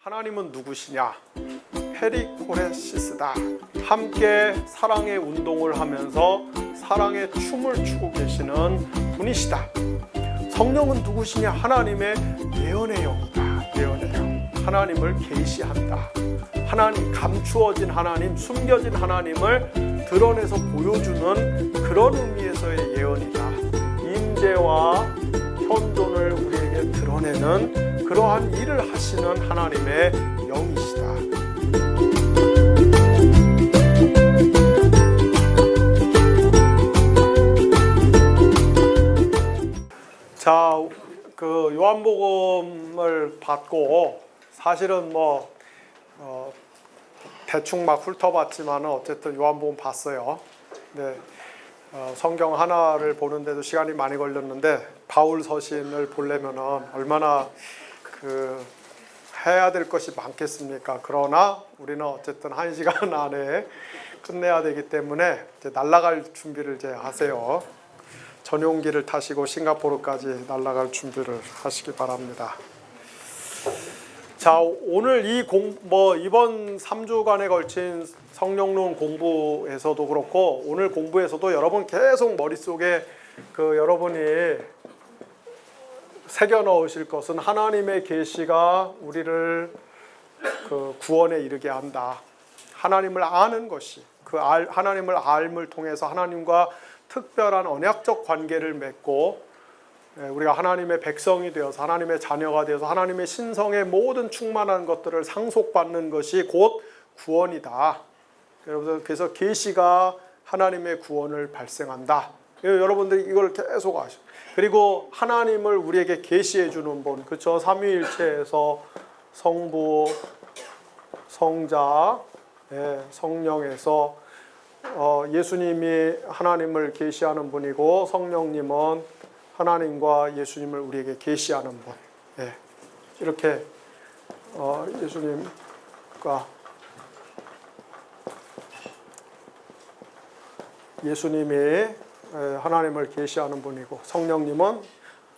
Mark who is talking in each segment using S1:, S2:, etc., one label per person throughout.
S1: 하나님은 누구시냐? 페리코레시스다. 함께 사랑의 운동을 하면서 사랑의 춤을 추고 계시는 분이시다. 성령은 누구시냐? 하나님의 예언의 영이다. 예언의 영. 하나님을 계시한다. 하나님, 감추어진 하나님, 숨겨진 하나님을 드러내서 보여주는 그런 의미에서의 예언이다. 임재와 현존을 우리에게 드러내는 그러한 일을 하시는 하나님의 영이시다. 자, 그 요한복음을 받고 사실은 대충 막 훑어봤지만 어쨌든 요한복음 봤어요. 네, 성경 하나를 보는데도 시간이 많이 걸렸는데 바울 서신을 보려면은 얼마나 해야 될 것이 많겠습니까? 그러나 우리는 어쨌든 1시간 안에 끝내야 되기 때문에 이제 날아갈 준비를 이제 하세요. 전용기를 타시고 싱가포르까지 날아갈 준비를 하시기 바랍니다. 자, 오늘 이번 3주간에 걸친 성령론 공부에서도 그렇고 오늘 공부에서도 여러분 계속 머릿속에 여러분이 새겨 넣으실 것은 하나님의 계시가 우리를 구원에 이르게 한다. 하나님을 아는 것이 하나님을 알을 통해서 하나님과 특별한 언약적 관계를 맺고 우리가 하나님의 백성이 되어서 하나님의 자녀가 되어서 하나님의 신성의 모든 충만한 것들을 상속받는 것이 곧 구원이다. 그래서 계시가 하나님의 구원을 발생한다. 여러분들이 이걸 계속 아시죠. 그리고 하나님을 우리에게 계시해 주는 분, 그렇죠? 삼위일체에서 성부, 성자, 성령에서 예수님이 하나님을 계시하는 분이고 성령님은 하나님과 예수님을 우리에게 계시하는 분. 이렇게 예수님이 하나님을 계시하는 분이고 성령님은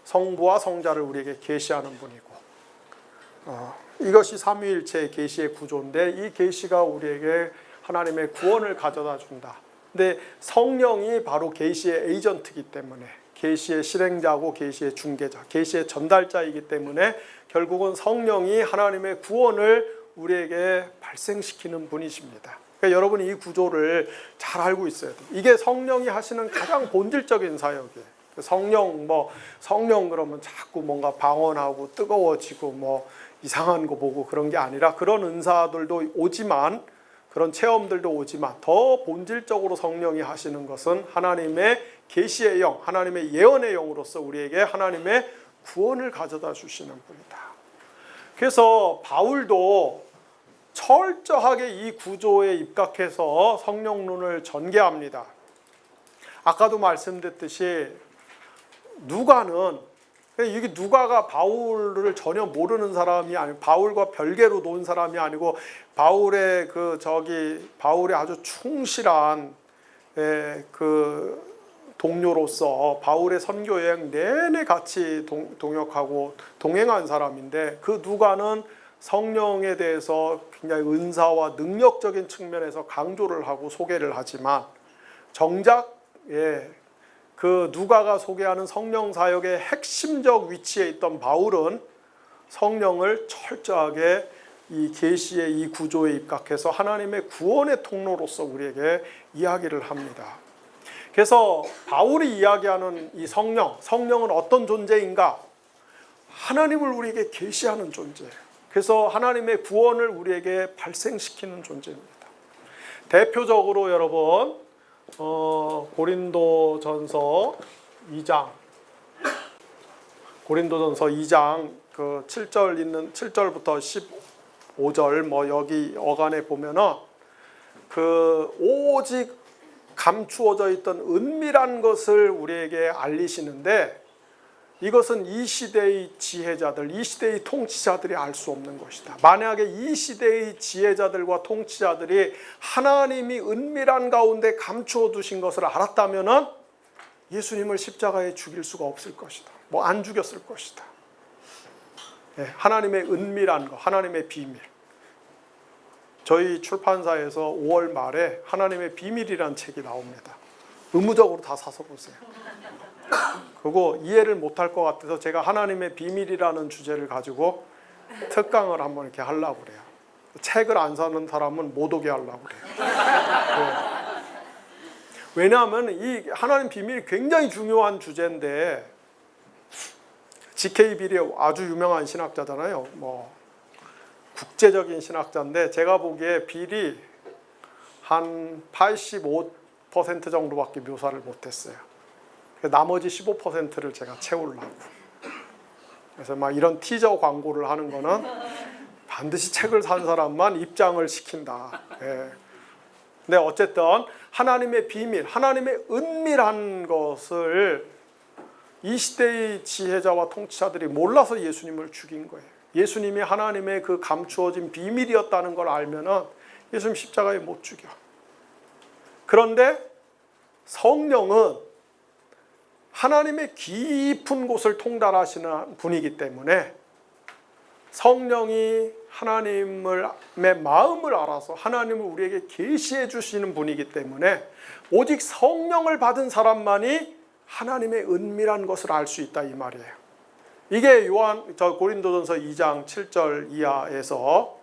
S1: 성부와 성자를 우리에게 계시하는 분이고 이것이 삼위일체의 계시의 구조인데 이 계시가 우리에게 하나님의 구원을 가져다 준다. 근데 성령이 바로 계시의 에이전트이기 때문에 계시의 실행자고 계시의 중개자, 계시의 전달자이기 때문에 결국은 성령이 하나님의 구원을 우리에게 발생시키는 분이십니다. 그러니까 여러분이 이 구조를 잘 알고 있어야 돼요. 이게 성령이 하시는 가장 본질적인 사역이에요. 성령 그러면 자꾸 뭔가 방언하고 뜨거워지고 이상한 거 보고 그런 게 아니라 그런 은사들도 오지만 그런 체험들도 오지만 더 본질적으로 성령이 하시는 것은 하나님의 계시의 영, 하나님의 예언의 영으로서 우리에게 하나님의 구원을 가져다 주시는 분이다. 그래서 바울도 철저하게 이 구조에 입각해서 성령론을 전개합니다. 아까도 말씀드렸듯이 이게 누가가 바울을 전혀 모르는 사람이 아니고 바울과 별개로 논 사람이 아니고 바울의 바울의 아주 충실한 동료로서 바울의 선교 여행 내내 같이 동역하고 동행한 사람인데 그 누가는 성령에 대해서 굉장히 은사와 능력적인 측면에서 강조를 하고 소개를 하지만 정작 그 누가가 소개하는 성령 사역의 핵심적 위치에 있던 바울은 성령을 철저하게 이 계시의 이 구조에 입각해서 하나님의 구원의 통로로서 우리에게 이야기를 합니다. 그래서 바울이 이야기하는 이 성령은 어떤 존재인가? 하나님을 우리에게 계시하는 존재예요. 그래서 하나님의 구원을 우리에게 발생시키는 존재입니다. 대표적으로 여러분 고린도전서 2장 7절부터 15절 여기 어간에 보면은 오직 감추어져 있던 은밀한 것을 우리에게 알리시는데 이것은 이 시대의 지혜자들, 이 시대의 통치자들이 알 수 없는 것이다. 만약에 이 시대의 지혜자들과 통치자들이 하나님이 은밀한 가운데 감추어 두신 것을 알았다면은 예수님을 십자가에 죽일 수가 없을 것이다. 안 죽였을 것이다. 하나님의 은밀한 것, 하나님의 비밀. 저희 출판사에서 5월 말에 하나님의 비밀이라는 책이 나옵니다. 의무적으로 다 사서 보세요. 그리고 이해를 못할 것 같아서 제가 하나님의 비밀이라는 주제를 가지고 특강을 한번 이렇게 하려고 그래요. 책을 안 사는 사람은 못 오게 하려고 그래요. 왜냐하면 이 하나님 비밀이 굉장히 중요한 주제인데, G.K. 빌이 아주 유명한 신학자잖아요. 국제적인 신학자인데 제가 보기에 빌이 한 85% 정도밖에 묘사를 못했어요. 나머지 15%를 제가 채우려고. 그래서 막 이런 티저 광고를 하는 거는 반드시 책을 산 사람만 입장을 시킨다. 근데 어쨌든 하나님의 비밀, 하나님의 은밀한 것을 이 시대의 지혜자와 통치자들이 몰라서 예수님을 죽인 거예요. 예수님이 하나님의 그 감추어진 비밀이었다는 걸 알면은 예수님 십자가에 못 죽여. 그런데 성령은 하나님의 깊은 곳을 통달하시는 분이기 때문에 성령이 하나님의 마음을 알아서 하나님을 우리에게 계시해 주시는 분이기 때문에 오직 성령을 받은 사람만이 하나님의 은밀한 것을 알 수 있다, 이 말이에요. 이게 고린도전서 2장 7절 이하에서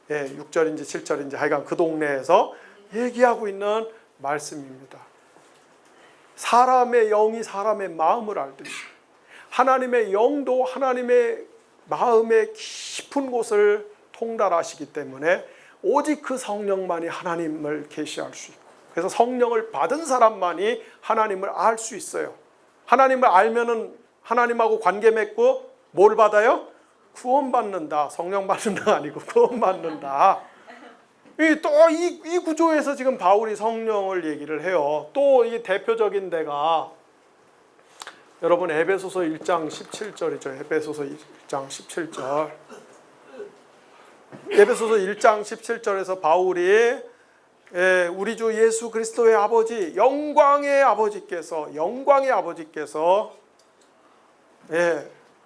S1: 6절인지 7절인지 하여간 그 동네에서 얘기하고 있는 말씀입니다. 사람의 영이 사람의 마음을 알듯이 하나님의 영도 하나님의 마음의 깊은 곳을 통달하시기 때문에 오직 그 성령만이 하나님을 계시할 수 있고, 그래서 성령을 받은 사람만이 하나님을 알 수 있어요. 하나님을 알면은 하나님하고 관계 맺고 뭘 받아요? 구원받는다. 성령 받는다 아니고 구원받는다. 이 구조에서 지금 바울이 성령을 얘기를 해요. 또 이 대표적인 데가 여러분 에베소서 1장 17절이죠. 에베소서 1장 17절. 에베소서 1장 17절에서 바울이 우리 주 예수 그리스도의 아버지, 영광의 아버지께서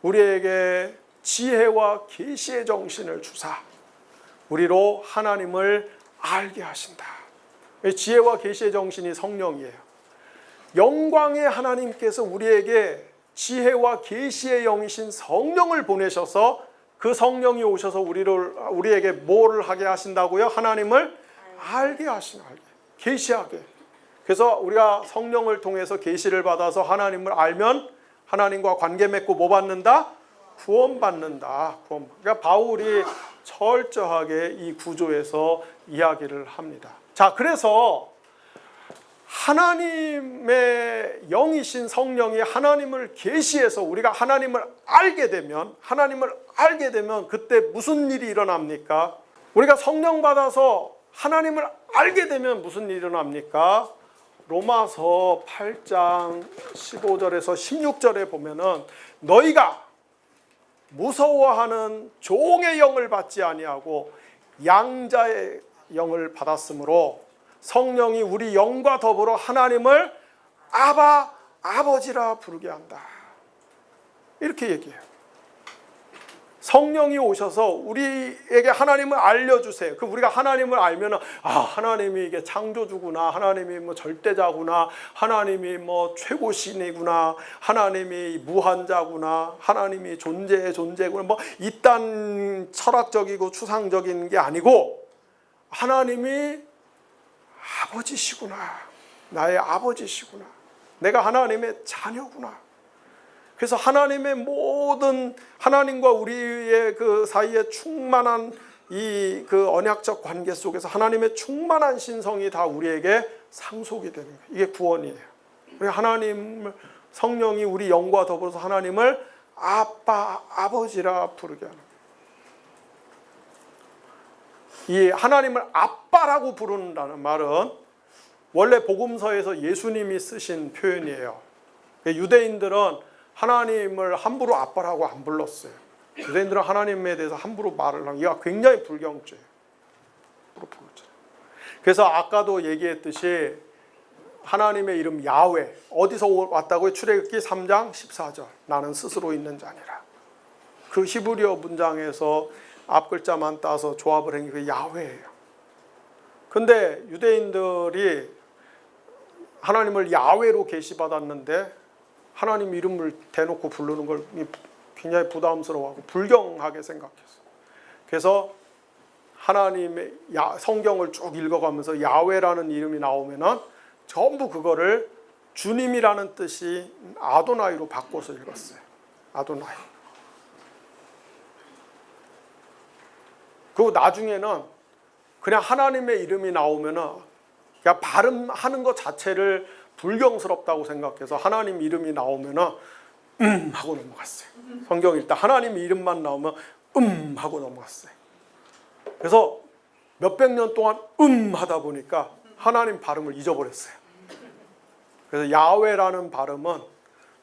S1: 우리에게 지혜와 계시의 정신을 주사 우리로 하나님을 알게 하신다. 지혜와 계시의 정신이 성령이에요. 영광의 하나님께서 우리에게 지혜와 계시의 영이신 성령을 보내셔서 그 성령이 오셔서 우리에게 뭐를 하게 하신다고요? 하나님을 알게 계시하게. 그래서 우리가 성령을 통해서 계시를 받아서 하나님을 알면 하나님과 관계 맺고 뭐 받는다? 구원받는다. 그러니까 바울이 철저하게 이 구조에서 이야기를 합니다. 자, 그래서 하나님의 영이신 성령이 하나님을 계시해서 우리가 하나님을 알게 되면 그때 무슨 일이 일어납니까? 우리가 성령 받아서 하나님을 알게 되면 무슨 일이 일어납니까? 로마서 8장 15절에서 16절에 보면은 너희가 무서워하는 종의 영을 받지 아니하고 양자의 영을 받았으므로 성령이 우리 영과 더불어 하나님을 아바, 아버지라 부르게 한다. 이렇게 얘기해요. 성령이 오셔서 우리에게 하나님을 알려주세요. 그 우리가 하나님을 알면은 하나님이 이게 창조주구나, 하나님이 뭐 절대자구나, 하나님이 뭐 최고신이구나, 하나님이 무한자구나, 하나님이 존재의 존재구나, 뭐 이딴 철학적이고 추상적인 게 아니고 하나님이 아버지시구나, 나의 아버지시구나, 내가 하나님의 자녀구나. 그래서 하나님의 모든 하나님과 우리의 그 사이에 충만한 이 그 언약적 관계 속에서 하나님의 충만한 신성이 다 우리에게 상속이 되는 거예요. 이게 구원이에요. 우리 하나님 성령이 우리 영과 더불어서 하나님을 아빠, 아버지라 부르게 하는 거예요. 이 하나님을 아빠라고 부른다는 말은 원래 복음서에서 예수님이 쓰신 표현이에요. 유대인들은 하나님을 함부로 아빠라고 안 불렀어요. 유대인들은 하나님에 대해서 함부로 말을 하면 이가 굉장히 불경죄예요. 그래서 아까도 얘기했듯이 하나님의 이름 야훼 어디서 왔다고요? 출애굽기 3장 14절 나는 스스로 있는 자니라. 그 히브리어 문장에서 앞 글자만 따서 조합을 한 게 그 야훼예요. 근데 유대인들이 하나님을 야훼로 계시받았는데 하나님 이름을 대놓고 부르는 걸 굉장히 부담스러워하고 불경하게 생각했어요. 그래서 하나님의 성경을 쭉 읽어가면서 야훼라는 이름이 나오면은 전부 그거를 주님이라는 뜻이 아도나이로 바꿔서 읽었어요. 아도나이. 그리고 나중에는 그냥 하나님의 이름이 나오면은 그냥 발음하는 것 자체를 불경스럽다고 생각해서 하나님 이름이 나오면은 하고 넘어갔어요. 성경 읽다 하나님 이름만 나오면 하고 넘어갔어요. 그래서 몇백 년 동안 하다 보니까 하나님 발음을 잊어버렸어요. 그래서 야훼라는 발음은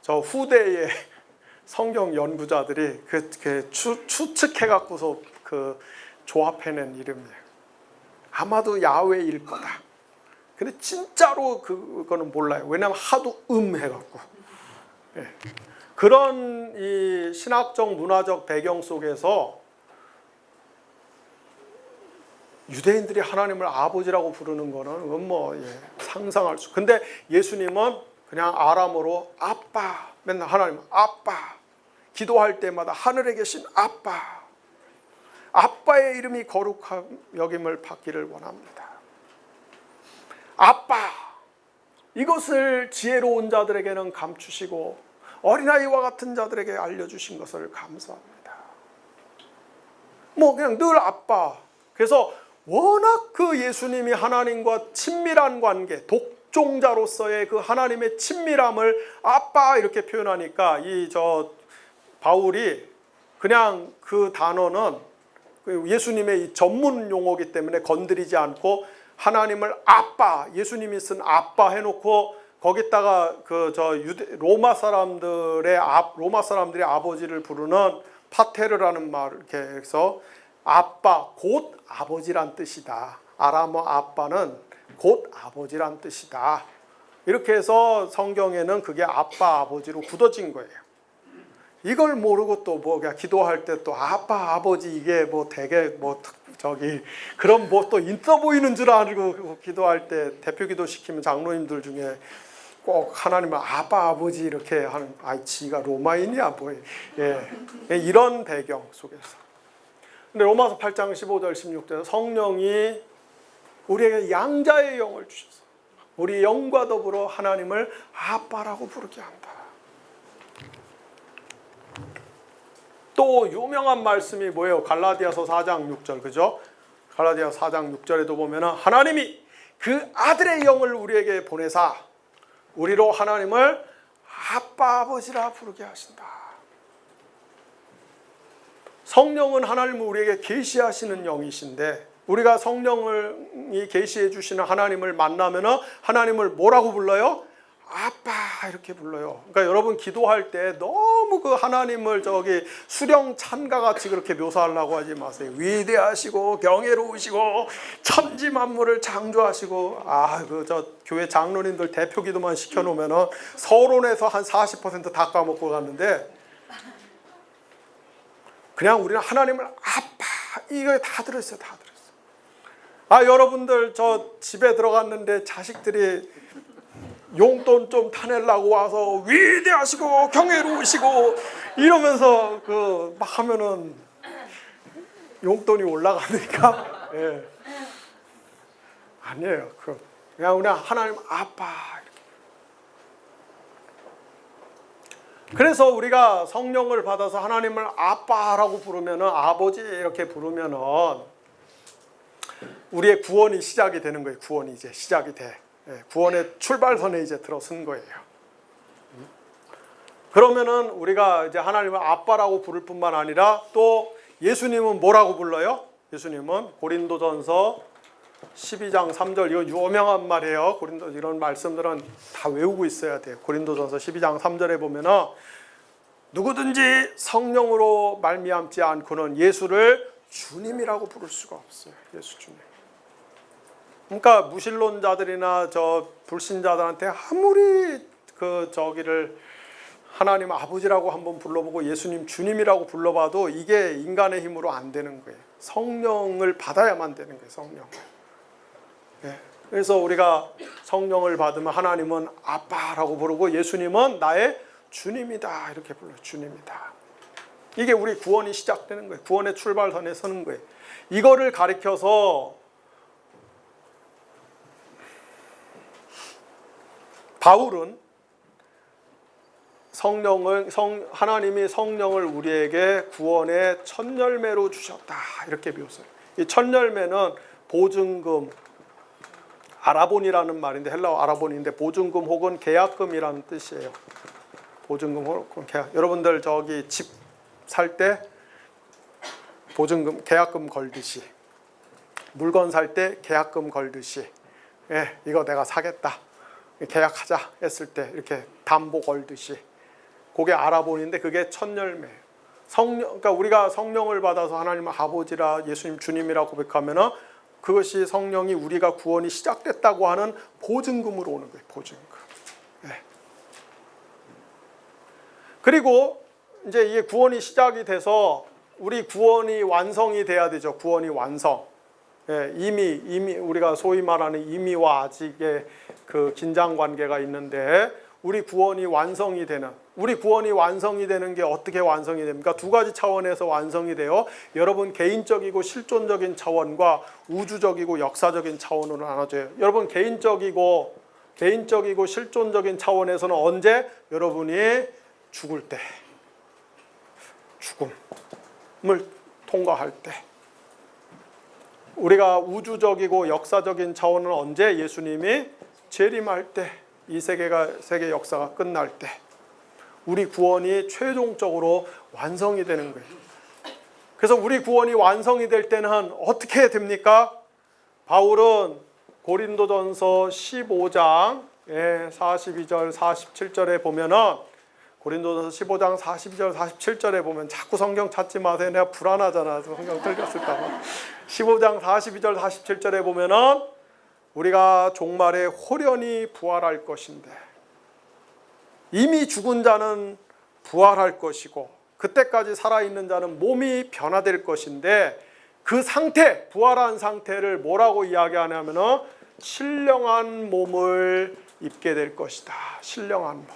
S1: 저 후대의 성경 연구자들이 추측해 갖고서 그 조합해낸 이름이에요. 아마도 야훼일 거다. 근데 진짜로 그거는 몰라요. 왜냐하면 하도 해갖고. 예. 그런 이 신학적 문화적 배경 속에서 유대인들이 하나님을 아버지라고 부르는 거는 뭐 상상할 수. 근데 예수님은 그냥 아람어로 아빠, 맨날 하나님 아빠, 기도할 때마다 하늘에 계신 아빠, 아빠의 이름이 거룩한 여김을 받기를 원합니다. 아빠, 이것을 지혜로운 자들에게는 감추시고 어린아이와 같은 자들에게 알려주신 것을 감사합니다. 뭐 그냥 늘 아빠. 그래서 워낙 그 예수님이 하나님과 친밀한 관계, 독종자로서의 그 하나님의 친밀함을 아빠 이렇게 표현하니까 바울이 그냥 그 단어는 예수님의 전문 용어이기 때문에 건드리지 않고 하나님을 아빠, 예수님이 쓴 아빠 해놓고 거기다가 로마 사람들이 아버지를 부르는 파테르라는 말 이렇게 해서 아빠 곧 아버지란 뜻이다. 아람어 아빠는 곧 아버지란 뜻이다. 이렇게 해서 성경에는 그게 아빠 아버지로 굳어진 거예요. 이걸 모르고 또 그냥 기도할 때 또 아빠 아버지 이게 되게 그런 또 있어 보이는 줄 알고 기도할 때 대표 기도 시키면 장로님들 중에 꼭 하나님은 아빠 아버지 이렇게 하는 지가 로마인이야 이런 배경 속에서. 근데 로마서 8장 15절 16절에서 성령이 우리에게 양자의 영을 주셔서 우리 영과 더불어 하나님을 아빠라고 부르게 한다. 또 유명한 말씀이 뭐예요? 갈라디아서 4장 6절 그죠? 갈라디아서 4장 6절에도 보면은 하나님이 그 아들의 영을 우리에게 보내사 우리로 하나님을 아빠 아버지라 부르게 하신다. 성령은 하나님을 우리에게 계시하시는 영이신데 우리가 성령이 계시해 주시는 하나님을 만나면은 하나님을 뭐라고 불러요? 아빠 이렇게 불러요. 그러니까 여러분 기도할 때 너무 그 하나님을 수령 찬가 같이 그렇게 묘사하려고 하지 마세요. 위대하시고 경애로우시고 천지 만물을 창조하시고 교회 장로님들 대표 기도만 시켜놓으면은 서론에서 한 40% 다 까먹고 갔는데 그냥 우리는 하나님을 아빠 이거 다 들었어요. 다 들었어요. 여러분들 집에 들어갔는데 자식들이 용돈 좀 타내려고 와서 위대하시고 경애로우시고 이러면서 막 하면은 용돈이 올라가니까 아니에요. 그냥 우리 하나님 아빠 이렇게. 그래서 우리가 성령을 받아서 하나님을 아빠라고 부르면은 아버지 이렇게 부르면은 우리의 구원이 시작이 되는 거예요. 구원이 이제 시작이 돼. 구원의 출발선에 이제 들어선 거예요. 그러면은 우리가 이제 하나님을 아빠라고 부를 뿐만 아니라 또 예수님은 뭐라고 불러요? 예수님은 고린도전서 12장 3절 이거 유명한 말이에요. 이런 말씀들은 다 외우고 있어야 돼요. 고린도전서 12장 3절에 보면은 누구든지 성령으로 말미암지 않고는 예수를 주님이라고 부를 수가 없어요. 예수 주님. 그러니까 무신론자들이나 불신자들한테 아무리 하나님 아버지라고 한번 불러보고 예수님 주님이라고 불러봐도 이게 인간의 힘으로 안 되는 거예요. 성령을 받아야만 되는 거예요. 성령. 예. 그래서 우리가 성령을 받으면 하나님은 아빠라고 부르고 예수님은 나의 주님이다 이렇게 불러요. 주님이다. 이게 우리 구원이 시작되는 거예요. 구원의 출발선에 서는 거예요. 이거를 가리켜서 바울은 하나님이 성령을 우리에게 구원의 첫 열매로 주셨다 이렇게 묘사해요. 이 첫 열매는 보증금, 아라본이라는 말인데 헬라어 아라본인데 보증금 혹은 계약금이라는 뜻이에요. 보증금 혹은 계약. 여러분들 저기 집 살 때 보증금, 계약금 걸듯이, 물건 살 때 계약금 걸듯이, 예, 이거 내가 사겠다, 계약하자 했을 때 이렇게 담보 걸듯이, 그게 아라본인데 그게 첫 열매예요. 그러니까 우리가 성령을 받아서 하나님을 아버지라 예수님 주님이라 고백하면은 그것이 성령이 우리가 구원이 시작됐다고 하는 보증금으로 오는 거예요. 보증금. 네. 그리고 이제 이게 구원이 시작이 돼서 우리 구원이 완성이 돼야 되죠. 구원이 완성. 예, 이미 우리가 소위 말하는 이미와 아직의 그 긴장 관계가 있는데 우리 구원이 완성이 되는 게 어떻게 완성이 됩니까? 두 가지 차원에서 완성이 돼요. 여러분 개인적이고 실존적인 차원과 우주적이고 역사적인 차원으로 나눠져요. 여러분 개인적이고 실존적인 차원에서는 언제? 여러분이 죽을 때, 죽음을 통과할 때. 우리가 우주적이고 역사적인 차원은 언제? 예수님이 재림할 때, 이 세계 역사가 끝날 때 우리 구원이 최종적으로 완성이 되는 거예요. 그래서 우리 구원이 완성이 될 때는 어떻게 됩니까? 바울은 고린도전서 15장 42절 47절에 보면은, 고린도전서 15장 42절 47절에 보면, 자꾸 성경 찾지 마세요. 내가 불안하잖아. 성경 틀렸을까 봐. 15장 42절 47절에 보면은 우리가 종말에 홀연히 부활할 것인데, 이미 죽은 자는 부활할 것이고 그때까지 살아있는 자는 몸이 변화될 것인데, 그 상태, 부활한 상태를 뭐라고 이야기하냐면은 신령한 몸을 입게 될 것이다. 신령한 몸.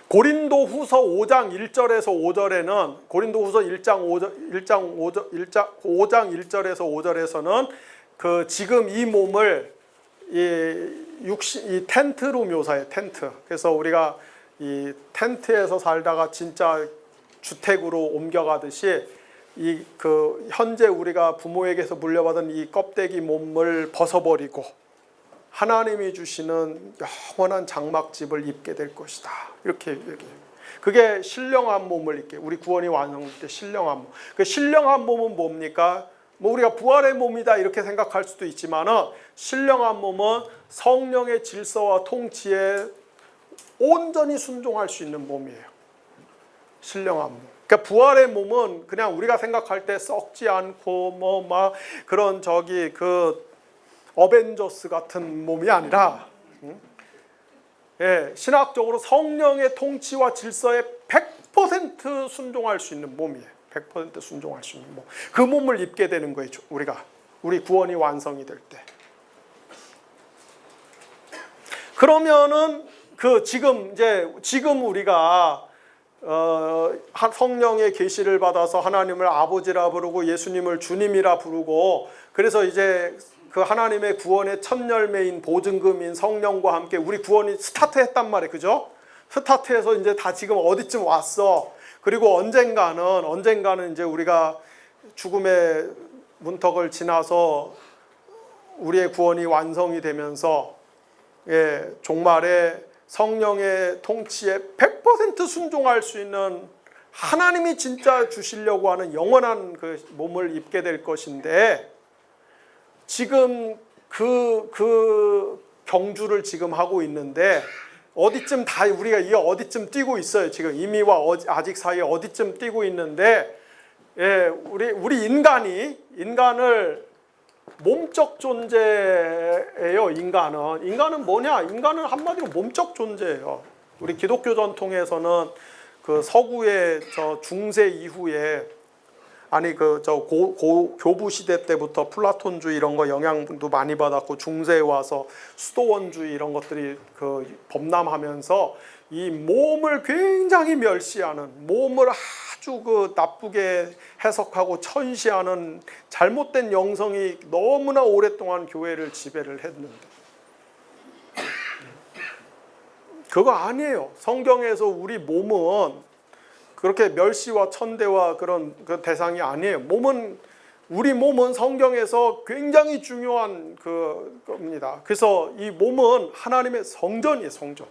S1: 고린도후서 5장 1절에서 5절에는, 고린도후서 5장 1절에서 5절에서는 그 지금 이 몸을 이 텐트로 묘사해요. 텐트. 그래서 우리가 이 텐트에서 살다가 진짜 주택으로 옮겨가듯이 이 그 현재 우리가 부모에게서 물려받은 이 껍데기 몸을 벗어버리고 하나님이 주시는 영원한 장막집을 입게 될 것이다. 이렇게 얘기해요. 그게 신령한 몸을 입게, 우리 구원이 완성될 때 신령한 몸. 그 신령한 몸은 뭡니까? 뭐 우리가 부활의 몸이다 이렇게 생각할 수도 있지만은, 신령한 몸은 성령의 질서와 통치에 온전히 순종할 수 있는 몸이에요. 신령한 몸. 그러니까 부활의 몸은 그냥 우리가 생각할 때 썩지 않고 뭐 막 그런 그 어벤져스 같은 몸이 아니라, 신학적으로 성령의 통치와 질서에 100% 순종할 수 있는 몸이에요. 100% 순종할 수 있는 몸. 그 몸을 입게 되는 거예요. 우리 구원이 완성이 될 때. 그러면은 지금 우리가 성령의 계시를 받아서 하나님을 아버지라 부르고 예수님을 주님이라 부르고, 그래서 이제 그 하나님의 구원의 첫 열매인 보증금인 성령과 함께 우리 구원이 스타트했단 말이에요. 그죠? 스타트해서 이제 다 지금 어디쯤 왔어. 그리고 언젠가는 이제 우리가 죽음의 문턱을 지나서 우리의 구원이 완성이 되면서 종말에 성령의 통치에 100% 순종할 수 있는, 하나님이 진짜 주시려고 하는 영원한 그 몸을 입게 될 것인데, 지금 그 경주를 지금 하고 있는데, 어디쯤 우리가 이게 어디쯤 뛰고 있어요. 지금 이미와 아직 사이에 어디쯤 뛰고 있는데, 우리 인간을 몸적 존재예요. 인간은 뭐냐? 인간은 한마디로 몸적 존재예요. 우리 기독교 전통에서는 그 서구의 저 중세 이후에 교부 시대 때부터 플라톤주의 이런 거 영향도 많이 받았고 중세에 와서 수도원주의 이런 것들이 그 범람하면서 이 몸을 굉장히 멸시하는, 몸을 아주 그 나쁘게 해석하고 천시하는 잘못된 영성이 너무나 오랫동안 교회를 지배를 했는데 그거 아니에요. 성경에서 우리 몸은 그렇게 멸시와 천대와 그런 그 대상이 아니에요. 우리 몸은 성경에서 굉장히 중요한 겁니다. 그래서 이 몸은 하나님의 성전이에요, 성전.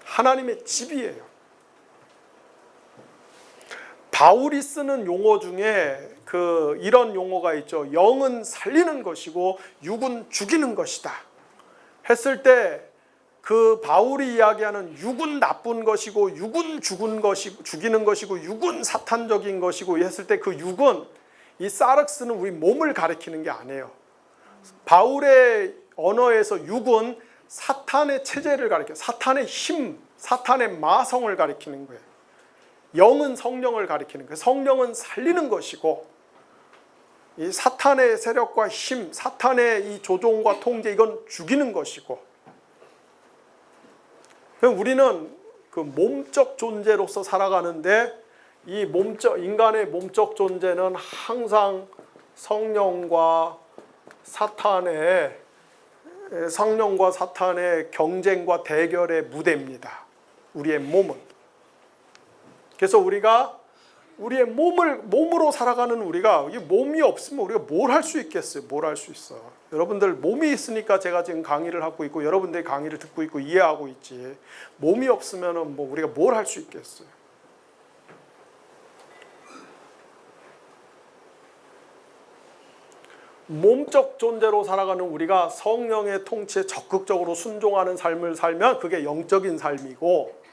S1: 하나님의 집이에요. 바울이 쓰는 용어 중에 이런 용어가 있죠. 영은 살리는 것이고 육은 죽이는 것이다. 했을 때 그 바울이 이야기하는 육은 나쁜 것이고 육은 죽이는 것이고 육은 사탄적인 것이고 했을 때 그 육은 이 사륵스는 우리 몸을 가리키는 게 아니에요. 바울의 언어에서 육은 사탄의 체제를 가리켜요. 사탄의 힘, 사탄의 마성을 가리키는 거예요. 영은 성령을 가리키는 거예요. 성령은 살리는 것이고 이 사탄의 세력과 힘, 사탄의 이 조종과 통제 이건 죽이는 것이고 우리는 그 몸적 존재로서 살아가는데 이 인간의 몸적 존재는 항상 성령과 사탄의 경쟁과 대결의 무대입니다. 우리의 몸은. 그래서 우리가 우리의 몸으로 살아가는 우리가 이 몸이 없으면 우리가 뭘 할 수 있겠어요? 뭘 할 수 있어? 여러분들 몸이 있으니까 제가 지금 강의를 하고 있고 여러분들이 강의를 듣고 있고 이해하고 있지. 몸이 없으면은 뭐 우리가 뭘 할 수 있겠어요? 몸적 존재로 살아가는 우리가 성령의 통치에 적극적으로 순종하는 삶을 살면 그게 영적인 삶이고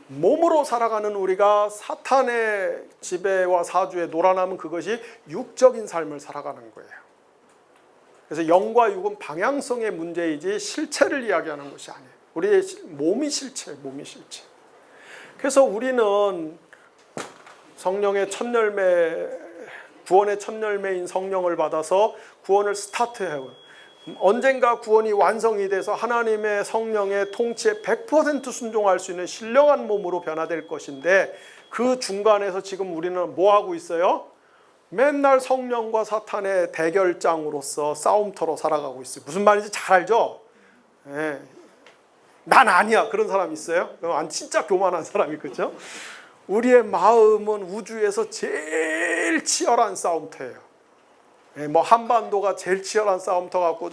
S1: 몸으로 살아가는 우리가 사탄의 지배와 사주에 놀아나면 그것이 육적인 삶을 살아가는 거예요. 그래서 영과 육은 방향성의 문제이지 실체를 이야기하는 것이 아니에요. 우리의 몸이 실체. 그래서 우리는 성령의 첫 열매, 구원의 첫 열매인 성령을 받아서 구원을 스타트해요. 언젠가 구원이 완성이 돼서 하나님의 성령의 통치에 100% 순종할 수 있는 신령한 몸으로 변화될 것인데 그 중간에서 지금 우리는 뭐 하고 있어요? 맨날 성령과 사탄의 대결장으로서 싸움터로 살아가고 있어요. 무슨 말인지 잘 알죠? 네. 난 아니야. 그런 사람 있어요? 진짜 교만한 사람이 그렇죠? 우리의 마음은 우주에서 제일 치열한 싸움터예요. 뭐 한반도가 제일 치열한 싸움터 같고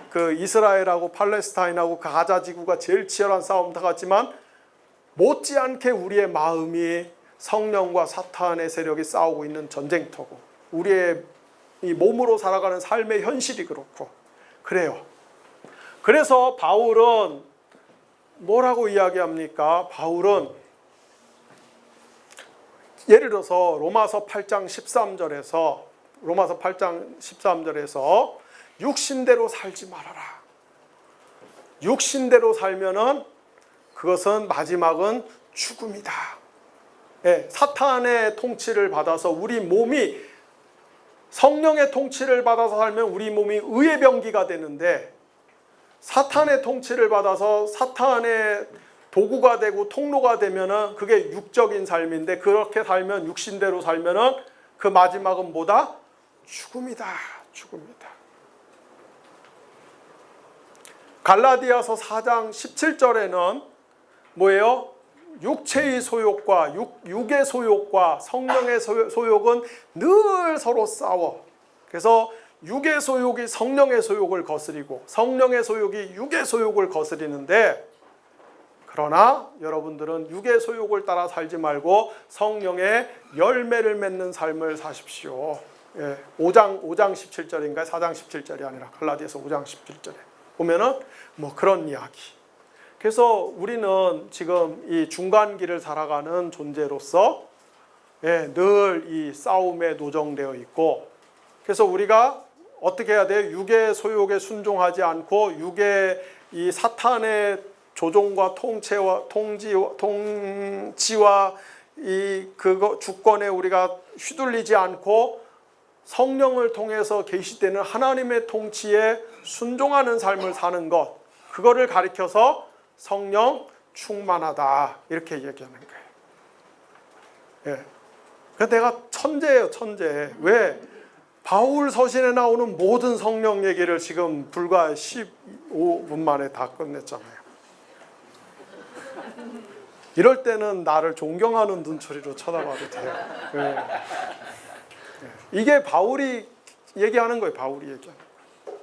S1: 그 이스라엘하고 팔레스타인하고 가자 지구가 제일 치열한 싸움터 같지만 못지않게 우리의 마음이 성령과 사탄의 세력이 싸우고 있는 전쟁터고 우리의 이 몸으로 살아가는 삶의 현실이 그렇고 그래요. 그래서 바울은 뭐라고 이야기합니까? 바울은 예를 들어서 로마서 8장 13절에서 육신대로 살지 말아라. 육신대로 살면은 그것은 마지막은 죽음이다. 네, 사탄의 통치를 받아서 우리 몸이 성령의 통치를 받아서 살면 우리 몸이 의의 병기가 되는데 사탄의 통치를 받아서 사탄의 도구가 되고 통로가 되면은 그게 육적인 삶인데 그렇게 살면 육신대로 살면은 그 마지막은 뭐다? 죽음이다. 갈라디아서 4장 17절에는 뭐예요? 육체의 소욕과 육의 소욕과 성령의 소욕은 늘 서로 싸워. 그래서 육의 소욕이 성령의 소욕을 거스리고 성령의 소욕이 육의 소욕을 거스리는데 그러나 여러분들은 육의 소욕을 따라 살지 말고 성령의 열매를 맺는 삶을 사십시오. 5장 17절인가요? 4장 17절이 아니라 갈라디아서 5장 17절에 보면은 뭐 그런 이야기. 그래서 우리는 지금 이 중간기를 살아가는 존재로서 늘 이 싸움에 노정되어 있고 그래서 우리가 어떻게 해야 돼요? 육의 소욕에 순종하지 않고 육의 이 사탄의 조종과 통치와 이 그거 주권에 우리가 휘둘리지 않고 성령을 통해서 계시되는 하나님의 통치에 순종하는 삶을 사는 것, 그거를 가리켜서 성령 충만하다 이렇게 얘기하는 거예요. 예. 그러니까 내가 천재예요, 천재. 왜? 바울 서신에 나오는 모든 성령 얘기를 지금 불과 15분 만에 다 끝냈잖아요. 이럴 때는 나를 존경하는 눈초리로 쳐다봐도 돼요. 네. 이게 바울이 얘기하는 거예요. 바울이 얘기하는 거예요.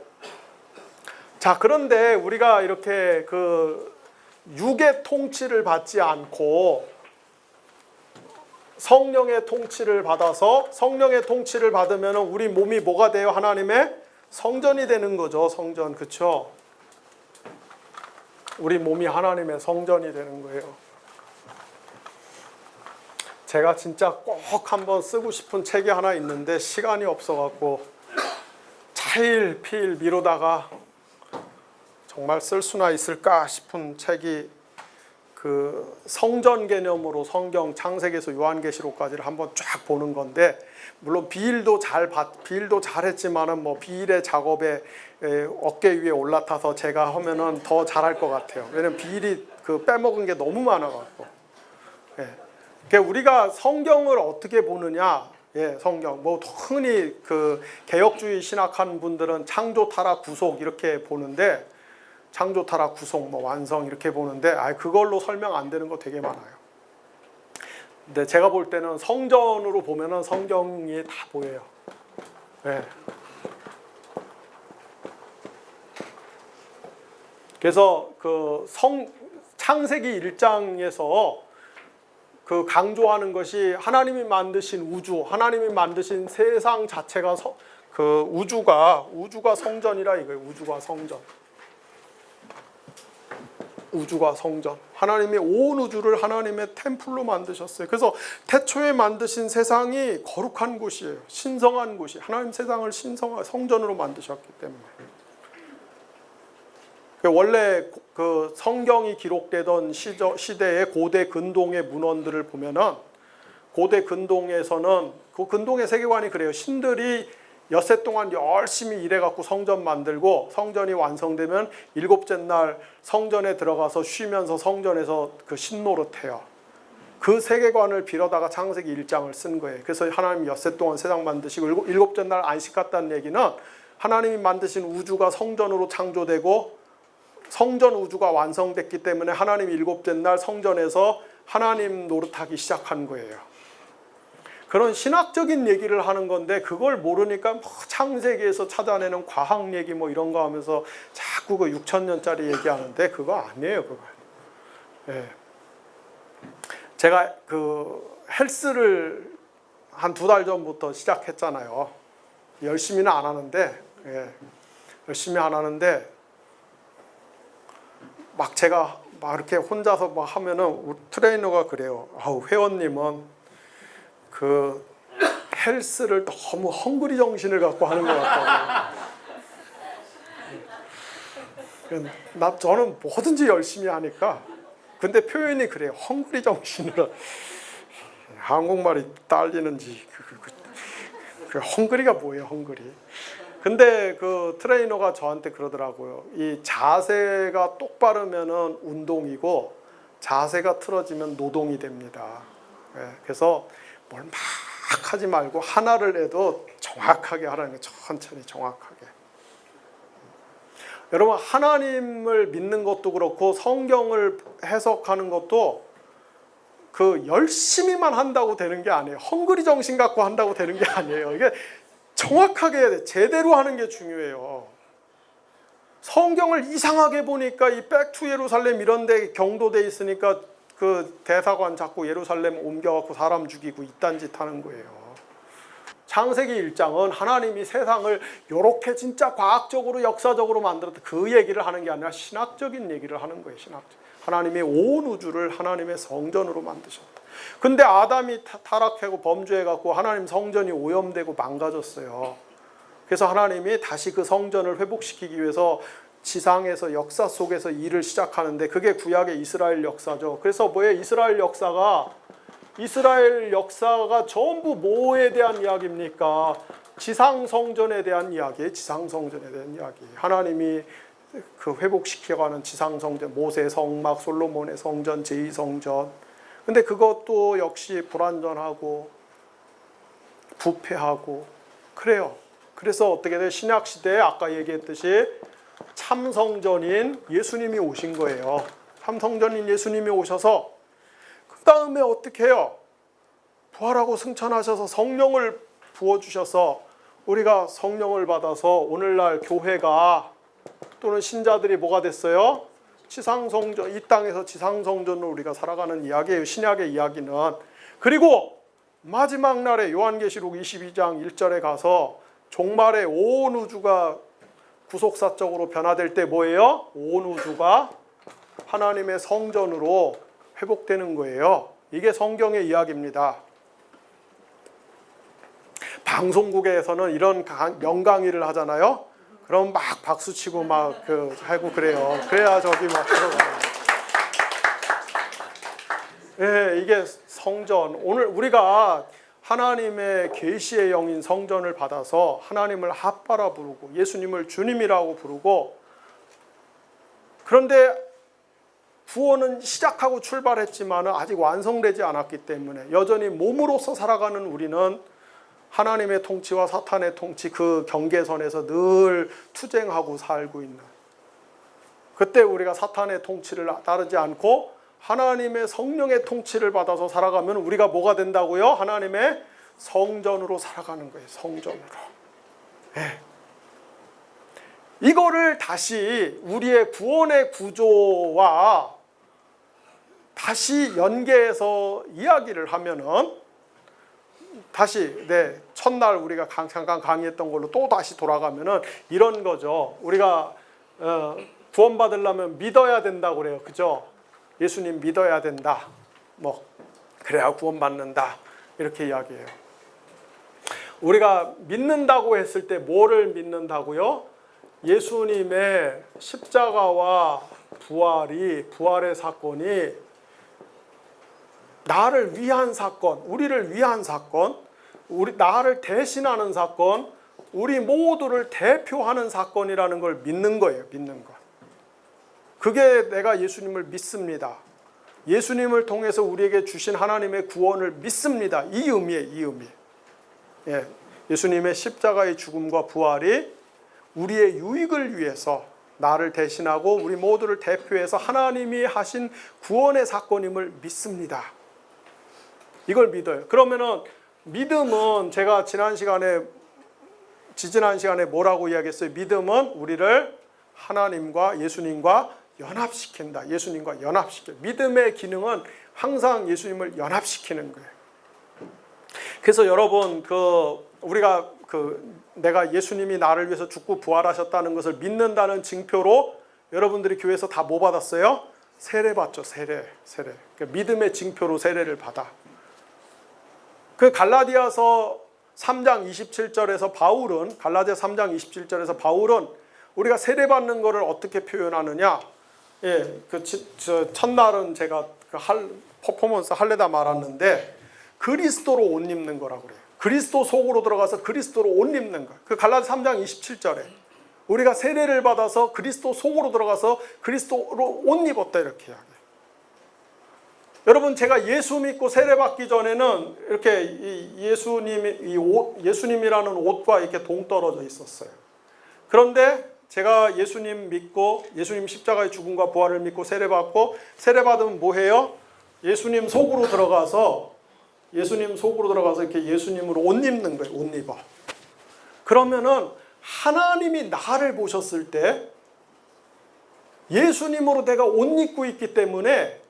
S1: 자, 그런데 우리가 이렇게 그 육의 통치를 받지 않고 성령의 통치를 받아서, 성령의 통치를 받으면 우리 몸이 뭐가 돼요? 하나님의 성전이 되는 거죠. 성전. 그렇죠? 우리 몸이 하나님의 성전이 되는 거예요. 제가 진짜 꼭 한번 쓰고 싶은 책이 하나 있는데 시간이 없어갖고 차일피일 미루다가 정말 쓸 수나 있을까 싶은 책이 그 성전 개념으로 성경 창세기에서 요한계시록까지를 한번 쫙 보는 건데, 물론 비일도 잘했지만은 뭐 비일의 작업에 어깨 위에 올라타서 제가 하면은 더 잘할 것 같아요. 왜냐면 비일이 그 빼먹은 게 너무 많아갖고. 예. 그러니까 우리가 성경을 어떻게 보느냐? 예, 성경 뭐 흔히 그 개혁주의 신학한 분들은 창조, 타락, 구속 이렇게 보는데, 창조, 타락, 구속, 뭐 완성 이렇게 보는데, 그걸로 설명 안 되는 거 되게 많아요. 근데 제가 볼 때는 성전으로 보면은 성경이 다 보여요. 네. 그래서 그 창세기 1장에서 그 강조하는 것이 하나님이 만드신 우주, 하나님이 만드신 세상 자체가 그 우주가 성전이라 이거예요. 우주가 성전. 우주가 성전. 하나님이 온 우주를 하나님의 템플로 만드셨어요. 그래서 태초에 만드신 세상이 거룩한 곳이에요. 신성한 곳이. 하나님 세상을 성전으로 만드셨기 때문에. 원래 그 성경이 기록되던 시대의 고대 근동의 문헌들을 보면은, 고대 근동에서는 그 근동의 세계관이 그래요. 신들이 엿새 동안 열심히 일해갖고 성전 만들고, 성전이 완성되면 일곱째 날 성전에 들어가서 쉬면서 성전에서 그 신노릇해요. 그 세계관을 빌어다가 창세기 1장을 쓴 거예요. 그래서 하나님이 엿새 동안 세상 만드시고 일곱째 날 안식했다는 얘기는 하나님이 만드신 우주가 성전으로 창조되고 성전 우주가 완성됐기 때문에 하나님이 일곱째 날 성전에서 하나님 노릇하기 시작한 거예요. 그런 신학적인 얘기를 하는 건데, 그걸 모르니까 뭐 창세기에서 찾아내는 과학 얘기 뭐 이런 거 하면서 자꾸 그 6,000년짜리 얘기하는데 그거 아니에요, 그거. 예. 제가 그 헬스를 한 2달 전부터 시작했잖아요. 열심히는 안 하는데, 예. 열심히 안 하는데 막 제가 막 이렇게 혼자서 막 하면은 우리 트레이너가 그래요. 회원님은 그 헬스를 너무 헝그리 정신을 갖고 하는 것 같다고. 저는 뭐든지 열심히 하니까. 근데 표현이 그래요. 헝그리 정신으로. 한국말이 딸리는지 그 헝그리가 뭐예요, 헝그리? 근데 그 트레이너가 저한테 그러더라고요. 이 자세가 똑바르면은 운동이고 자세가 틀어지면 노동이 됩니다. 그래서 뭘 막 하지 말고 하나를 해도 정확하게 하라는 거예요. 천천히 정확하게. 여러분, 하나님을 믿는 것도 그렇고 성경을 해석하는 것도 그 열심히만 한다고 되는 게 아니에요. 헝그리 정신 갖고 한다고 되는 게 아니에요. 이게 정확하게 해야 돼. 제대로 하는 게 중요해요. 성경을 이상하게 보니까 이 백투 예루살렘 이런 데 경도돼 있으니까 그 대사관 잡고 예루살렘 옮겨갖고 사람 죽이고 이딴 짓 하는 거예요. 창세기 1장은 하나님이 세상을 이렇게 진짜 과학적으로 역사적으로 만들었다, 그 얘기를 하는 게 아니라 신학적인 얘기를 하는 거예요. 하나님이 온 우주를 하나님의 성전으로 만드셨다. 근데 아담이 타락하고 범죄해갖고 하나님 성전이 오염되고 망가졌어요. 그래서 하나님이 다시 그 성전을 회복시키기 위해서 지상에서 역사 속에서 일을 시작하는데 그게 구약의 이스라엘 역사죠. 그래서 뭐예요? 이스라엘 역사가 전부 뭐에 대한 이야기입니까? 지상 성전에 대한 이야기, 지상 성전에 대한 이야기. 하나님이 그 회복시켜가는 지상 성전, 모세 성막, 솔로몬의 성전, 제2성전. 근데 그것도 역시 불완전하고 부패하고 그래요. 그래서 어떻게 돼요? 신약 시대에 아까 얘기했듯이 참성전인 예수님이 오신 거예요. 참성전인 예수님이 오셔서 그 다음에 어떻게 해요? 부활하고 승천하셔서 성령을 부어주셔서 우리가 성령을 받아서 오늘날 교회가 또는 신자들이 뭐가 됐어요? 지상성전, 이 땅에서 지상성전으로 우리가 살아가는 이야기예요. 신약의 이야기는. 그리고 마지막 날에 요한계시록 22장 1절에 가서 종말에 온 우주가 구속사적으로 변화될 때 뭐예요? 온 우주가 하나님의 성전으로 회복되는 거예요. 이게 성경의 이야기입니다. 방송국에서는 이런 명강의를 하잖아요. 그럼 막 박수치고 막 하고 그래요. 그래야 저기 막 들어가요. 예, 이게 성전. 오늘 우리가 하나님의 계시의 영인 성전을 받아서 하나님을 아빠라 부르고 예수님을 주님이라고 부르고, 그런데 구원은 시작하고 출발했지만 아직 완성되지 않았기 때문에 여전히 몸으로서 살아가는 우리는 하나님의 통치와 사탄의 통치 그 경계선에서 늘 투쟁하고 살고 있는, 그때 우리가 사탄의 통치를 따르지 않고 하나님의 성령의 통치를 받아서 살아가면 우리가 뭐가 된다고요? 하나님의 성전으로 살아가는 거예요. 성전으로. 네. 이거를 다시 우리의 구원의 구조와 다시 연계해서 이야기를 하면은 다시 첫날 우리가 잠깐 강의했던 걸로 또 다시 돌아가면은 이런 거죠. 우리가 구원받으려면 믿어야 된다고 그래요. 그죠? 예수님 믿어야 된다. 뭐 그래야 구원받는다. 이렇게 이야기해요. 우리가 믿는다고 했을 때 뭐를 믿는다고요? 예수님의 십자가와 부활의 사건이 나를 위한 사건, 우리를 위한 사건, 나를 대신하는 사건, 우리 모두를 대표하는 사건이라는 걸 믿는 거예요. 믿는 거. 그게 내가 예수님을 믿습니다. 예수님을 통해서 우리에게 주신 하나님의 구원을 믿습니다. 이 의미예요. 이 의미. 예, 예수님의 십자가의 죽음과 부활이 우리의 유익을 위해서 나를 대신하고 우리 모두를 대표해서 하나님이 하신 구원의 사건임을 믿습니다. 이걸 믿어요. 그러면은 믿음은 제가 지지난 시간에 뭐라고 이야기했어요? 믿음은 우리를 하나님과 예수님과 연합시킨다. 예수님과 연합시켜. 믿음의 기능은 항상 예수님을 연합시키는 거예요. 그래서 여러분 우리가 내가 예수님이 나를 위해서 죽고 부활하셨다는 것을 믿는다는 증표로 여러분들이 교회에서 다 뭐 받았어요? 세례 받죠. 세례. 그러니까 믿음의 증표로 세례를 받아. 그 갈라디아서 3장 27절에서 갈라디아 3장 27절에서 바울은 우리가 세례 받는 것을 어떻게 표현하느냐? 예, 첫날은 제가 퍼포먼스 할래다 말았는데 그리스도로 옷 입는 거라고 그래요. 그리스도 속으로 들어가서 그리스도로 옷 입는 거. 그 갈라디아 3장 27절에 우리가 세례를 받아서 그리스도 속으로 들어가서 그리스도로 옷 입었다 이렇게 이야기해요. 여러분, 제가 예수 믿고 세례 받기 전에는 이렇게 예수님이라는 옷과 이렇게 동떨어져 있었어요. 그런데 제가 예수님 믿고 예수님 십자가의 죽음과 부활을 믿고 세례 받고 세례 받으면 뭐 해요? 예수님 속으로 들어가서 이렇게 예수님으로 옷 입는 거예요. 옷 입어. 그러면은 하나님이 나를 보셨을 때 예수님으로 내가 옷 입고 있기 때문에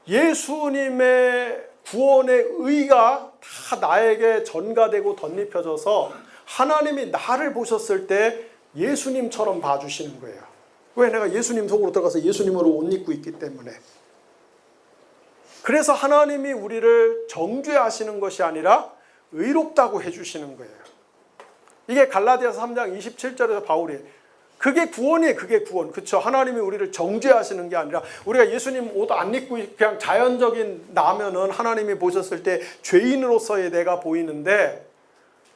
S1: 예수님의 구원의 의가 다 나에게 전가되고 덧입혀져서 하나님이 나를 보셨을 때 예수님처럼 봐주시는 거예요. 왜? 내가 예수님 속으로 들어가서 예수님으로 옷 입고 있기 때문에. 그래서 하나님이 우리를 정죄하시는 것이 아니라 의롭다고 해주시는 거예요. 이게 갈라디아서 3장 27절에서 바울이 그게 구원이에요. 그게 구원. 그렇죠. 하나님이 우리를 정죄하시는 게 아니라 우리가 예수님 옷 안 입고 그냥 자연적인 나면은 하나님이 보셨을 때 죄인으로서의 내가 보이는데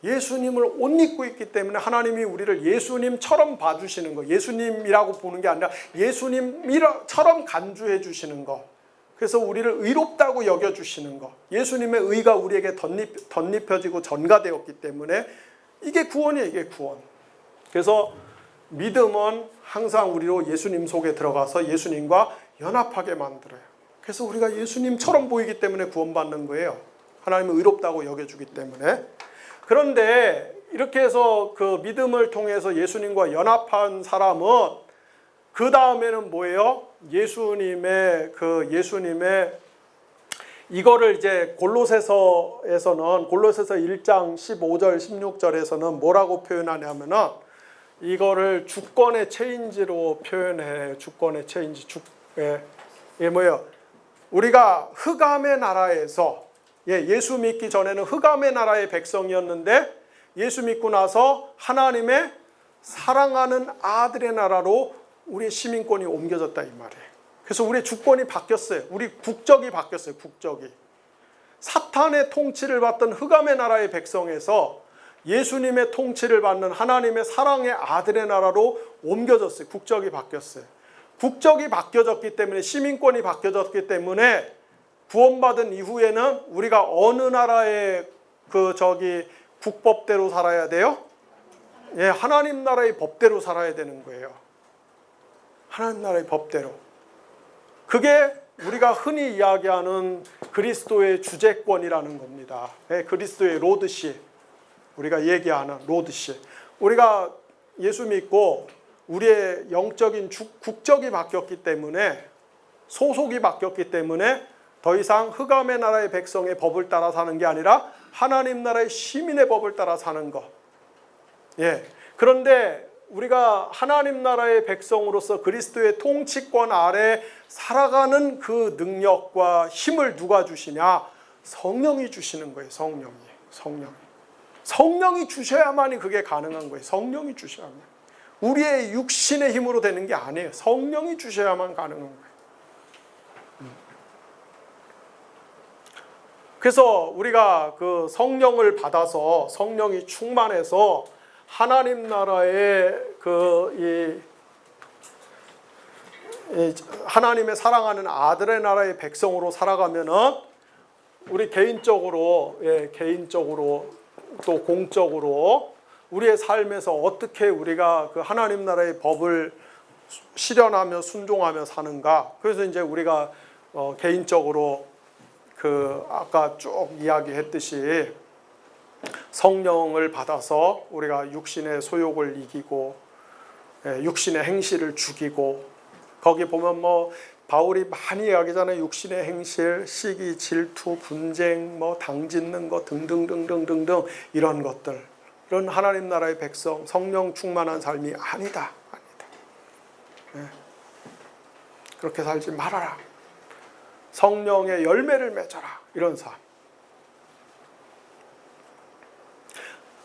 S1: 예수님을 옷 입고 있기 때문에 하나님이 우리를 예수님처럼 봐주시는 거. 예수님이라고 보는 게 아니라 예수님처럼 간주해 주시는 거. 그래서 우리를 의롭다고 여겨주시는 거. 예수님의 의가 우리에게 덧입혀지고 전가되었기 때문에 이게 구원이에요. 이게 구원. 그래서 믿음은 항상 우리로 예수님 속에 들어가서 예수님과 연합하게 만들어요. 그래서 우리가 예수님처럼 보이기 때문에 구원받는 거예요. 하나님은 의롭다고 여겨주기 때문에. 그런데 이렇게 해서 그 믿음을 통해서 예수님과 연합한 사람은 그 다음에는 뭐예요? 예수님의 이거를 이제 골로새서에서는 골로새서 1장 15절 16절에서는 뭐라고 표현하냐면은 이거를 주권의 체인지로 표현해요. 주권의 체인지. 이게 뭐예요? 우리가 흑암의 나라에서 예수 믿기 전에는 흑암의 나라의 백성이었는데 예수 믿고 나서 하나님의 사랑하는 아들의 나라로 우리의 시민권이 옮겨졌다 이 말이에요. 그래서 우리의 주권이 바뀌었어요. 우리 국적이 바뀌었어요. 국적이. 사탄의 통치를 받던 흑암의 나라의 백성에서 예수님의 통치를 받는 하나님의 사랑의 아들의 나라로 옮겨졌어요. 국적이 바뀌었어요. 국적이 바뀌어졌기 때문에 시민권이 바뀌어졌기 때문에 구원받은 이후에는 우리가 어느 나라의 국법대로 살아야 돼요? 예, 하나님 나라의 법대로 살아야 되는 거예요. 하나님 나라의 법대로. 그게 우리가 흔히 이야기하는 그리스도의 주재권이라는 겁니다. 예, 그리스도의 로드십. 우리가 얘기하는 로드십. 우리가 예수 믿고 우리의 영적인 국적이 바뀌었기 때문에 소속이 바뀌었기 때문에 더 이상 흑암의 나라의 백성의 법을 따라 사는 게 아니라 하나님 나라의 시민의 법을 따라 사는 것. 예. 그런데 우리가 하나님 나라의 백성으로서 그리스도의 통치권 아래 살아가는 그 능력과 힘을 누가 주시냐? 성령이 주시는 거예요. 성령이 주셔야만이 그게 가능한 거예요. 성령이 주셔야만. 우리의 육신의 힘으로 되는 게 아니에요. 성령이 주셔야만 가능한 거예요. 그래서 우리가 그 성령을 받아서 성령이 충만해서 하나님 나라의 하나님의 사랑하는 아들의 나라의 백성으로 살아가면은 우리 개인적으로 또 공적으로 우리의 삶에서 어떻게 우리가 그 하나님 나라의 법을 실현하며 순종하며 사는가. 그래서 이제 우리가 개인적으로 아까 쭉 이야기했듯이 성령을 받아서 우리가 육신의 소욕을 이기고 육신의 행실을 죽이고 거기 보면 바울이 많이 이야기잖아요. 육신의 행실, 시기, 질투, 분쟁, 당짓는 것 등등등등등등 이런 것들. 이런 하나님 나라의 백성, 성령 충만한 삶이 아니다. 그렇게 살지 말아라. 성령의 열매를 맺어라. 이런 삶.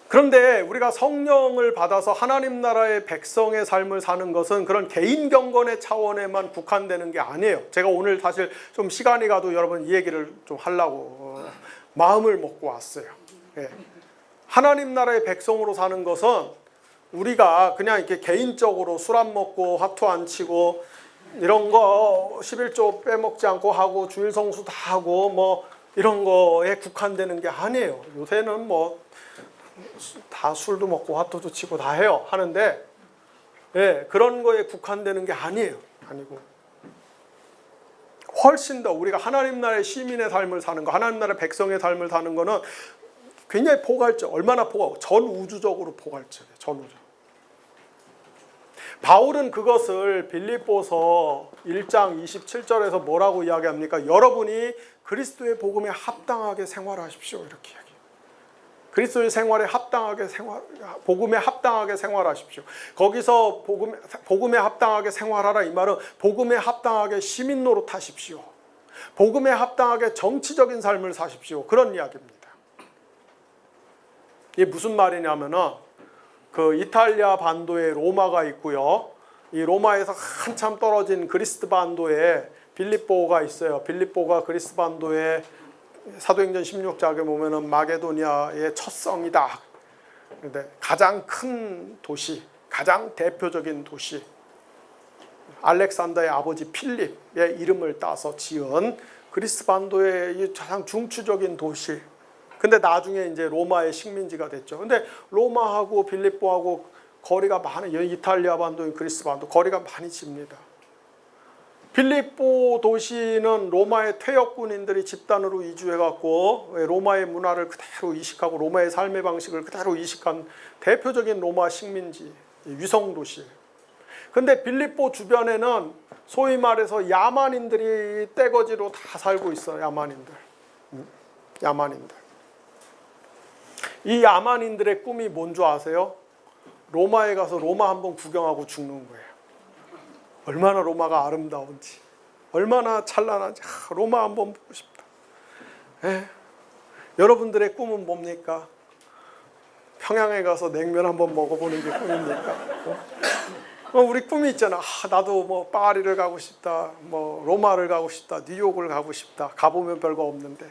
S1: 그런데 우리가 성령을 받아서 하나님 나라의 백성의 삶을 사는 것은 그런 개인 경건의 차원에만 국한되는 게 아니에요. 제가 오늘 사실 좀 시간이 가도 여러분 이 얘기를 좀 하려고 마음을 먹고 왔어요. 예. 하나님 나라의 백성으로 사는 것은 우리가 그냥 이렇게 개인적으로 술 안 먹고 화투 안 치고 이런 거 11조 빼먹지 않고 하고 주일 성수 다 하고 이런 거에 국한되는 게 아니에요. 요새는 다 술도 먹고 화투도 치고 다 해요. 하는데 그런 거에 국한되는 게 아니에요. 아니고 훨씬 더 우리가 하나님 나라의 시민의 삶을 사는 거, 하나님 나라의 백성의 삶을 사는 거는 굉장히 포괄적. 얼마나 포괄? 전 우주적으로 포괄적이에요. 전 우주. 바울은 그것을 빌립보서 1장 27절에서 뭐라고 이야기합니까? 여러분이 그리스도의 복음에 합당하게 생활하십시오. 이렇게 이야기해요. 그리스도의 생활에 합당하게 복음에 합당하게 생활하십시오. 거기서 복음에 합당하게 생활하라 이 말은 복음에 합당하게 시민 노릇하십시오. 복음에 합당하게 정치적인 삶을 사십시오. 그런 이야기입니다. 이게 무슨 말이냐면은 그 이탈리아 반도에 로마가 있고요. 이 로마에서 한참 떨어진 그리스 반도에 빌립보가 있어요. 빌립보가 그리스 반도에 사도행전 16장에 보면은 마게도니아의 첫 성이다. 근데 가장 큰 도시, 가장 대표적인 도시, 알렉산더의 아버지 필립의 이름을 따서 지은 그리스 반도의 가장 중추적인 도시. 근데 나중에 이제 로마의 식민지가 됐죠. 근데 로마하고 빌립보하고 거리가 많아요. 이탈리아 반도, 그리스 반도 거리가 많이 집니다. 빌립보 도시는 로마의 퇴역군인들이 집단으로 이주해갖고 로마의 문화를 그대로 이식하고 로마의 삶의 방식을 그대로 이식한 대표적인 로마 식민지, 위성 도시. 근데 빌립보 주변에는 소위 말해서 야만인들이 떼거지로 다 살고 있어요. 야만인들. 이 야만인들의 꿈이 뭔 줄 아세요? 로마에 가서 로마 한번 구경하고 죽는 거예요. 얼마나 로마가 아름다운지, 얼마나 찬란한지, 로마 한번 보고 싶다. 여러분들의 꿈은 뭡니까? 평양에 가서 냉면 한번 먹어보는 게 꿈입니까? 우리 꿈이 있잖아. 나도 뭐 파리를 가고 싶다, 뭐 로마를 가고 싶다, 뉴욕을 가고 싶다. 가보면 별거 없는데.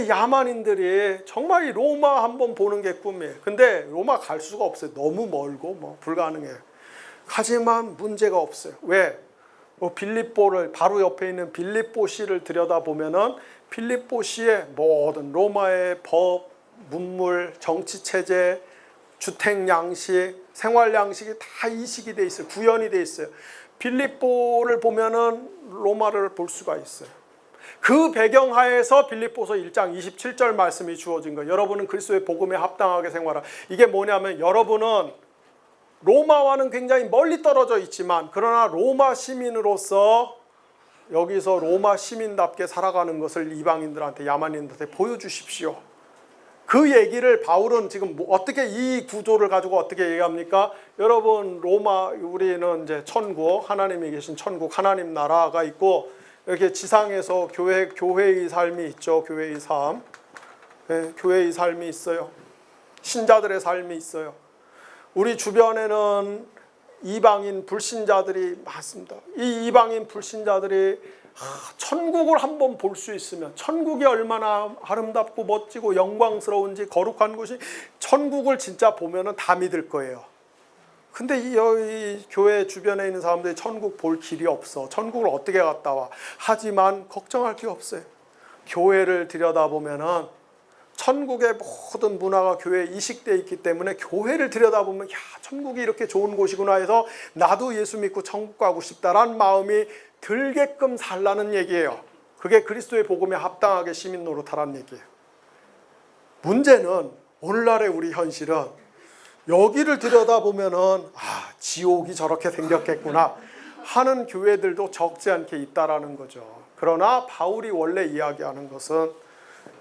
S1: 야만인들이 정말 이 로마 한번 보는 게 꿈이에요. 근데 로마 갈 수가 없어요. 너무 멀고 뭐 불가능해요. 하지만 문제가 없어요. 왜? 빌립보를 바로 옆에 있는 빌립보시를 들여다보면은 빌립보시의 모든 로마의 법, 문물, 정치 체제, 주택 양식, 생활 양식이 다 이식이 돼 있어요. 구현이 돼 있어요. 빌립보를 보면은 로마를 볼 수가 있어요. 그 배경하에서 빌립보서 1장 27절 말씀이 주어진 거예요. 여러분은 그리스도의 복음에 합당하게 생활하라. 이게 뭐냐면 여러분은 로마와는 굉장히 멀리 떨어져 있지만 그러나 로마 시민으로서 여기서 로마 시민답게 살아가는 것을 이방인들한테, 야만인들한테 보여주십시오. 그 얘기를 바울은 지금 어떻게 이 구조를 가지고 어떻게 얘기합니까? 여러분 로마, 우리는 이제 천국, 하나님이 계신 천국, 하나님 나라가 있고 이렇게 지상에서 교회의 삶이 있죠. 교회의 삶. 교회의 삶이 있어요. 신자들의 삶이 있어요. 우리 주변에는 이방인 불신자들이 많습니다. 이 이방인 불신자들이 천국을 한번 볼 수 있으면, 천국이 얼마나 아름답고 멋지고 영광스러운지, 거룩한 곳이, 천국을 진짜 보면은 다 믿을 거예요. 근데 이 교회 주변에 있는 사람들이 천국 볼 길이 없어. 천국을 어떻게 갔다 와. 하지만 걱정할 게 없어요. 교회를 들여다보면은 천국의 모든 문화가 교회에 이식되어 있기 때문에 교회를 들여다보면 천국이 이렇게 좋은 곳이구나 해서 나도 예수 믿고 천국 가고 싶다라는 마음이 들게끔 살라는 얘기예요. 그게 그리스도의 복음에 합당하게 시민 노릇하라는 얘기예요. 문제는 오늘날의 우리 현실은 여기를 들여다보면은 지옥이 저렇게 생겼겠구나 하는 교회들도 적지 않게 있다라는 거죠. 그러나 바울이 원래 이야기하는 것은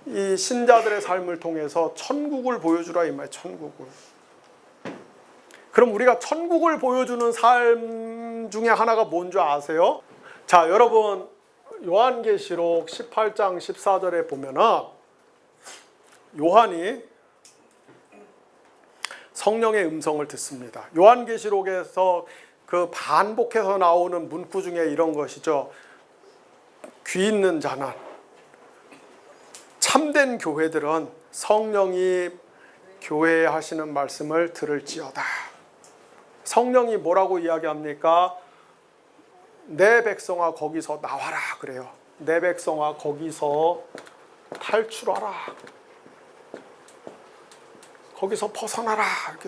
S1: 이 신자들의 삶을 통해서 천국을 보여주라 이 말이에요. 천국을. 그럼 우리가 천국을 보여주는 삶 중에 하나가 뭔 줄 아세요? 자, 여러분 요한계시록 18장 14절에 보면은 요한이 성령의 음성을 듣습니다. 요한계시록에서 그 반복해서 나오는 문구 중에 이런 것이죠. 귀 있는 자는, 참된 교회들은 성령이 교회에 하시는 말씀을 들을지어다. 성령이 뭐라고 이야기합니까? 내 백성아 거기서 나와라 그래요. 내 백성아 거기서 탈출하라. 거기서 벗어나라.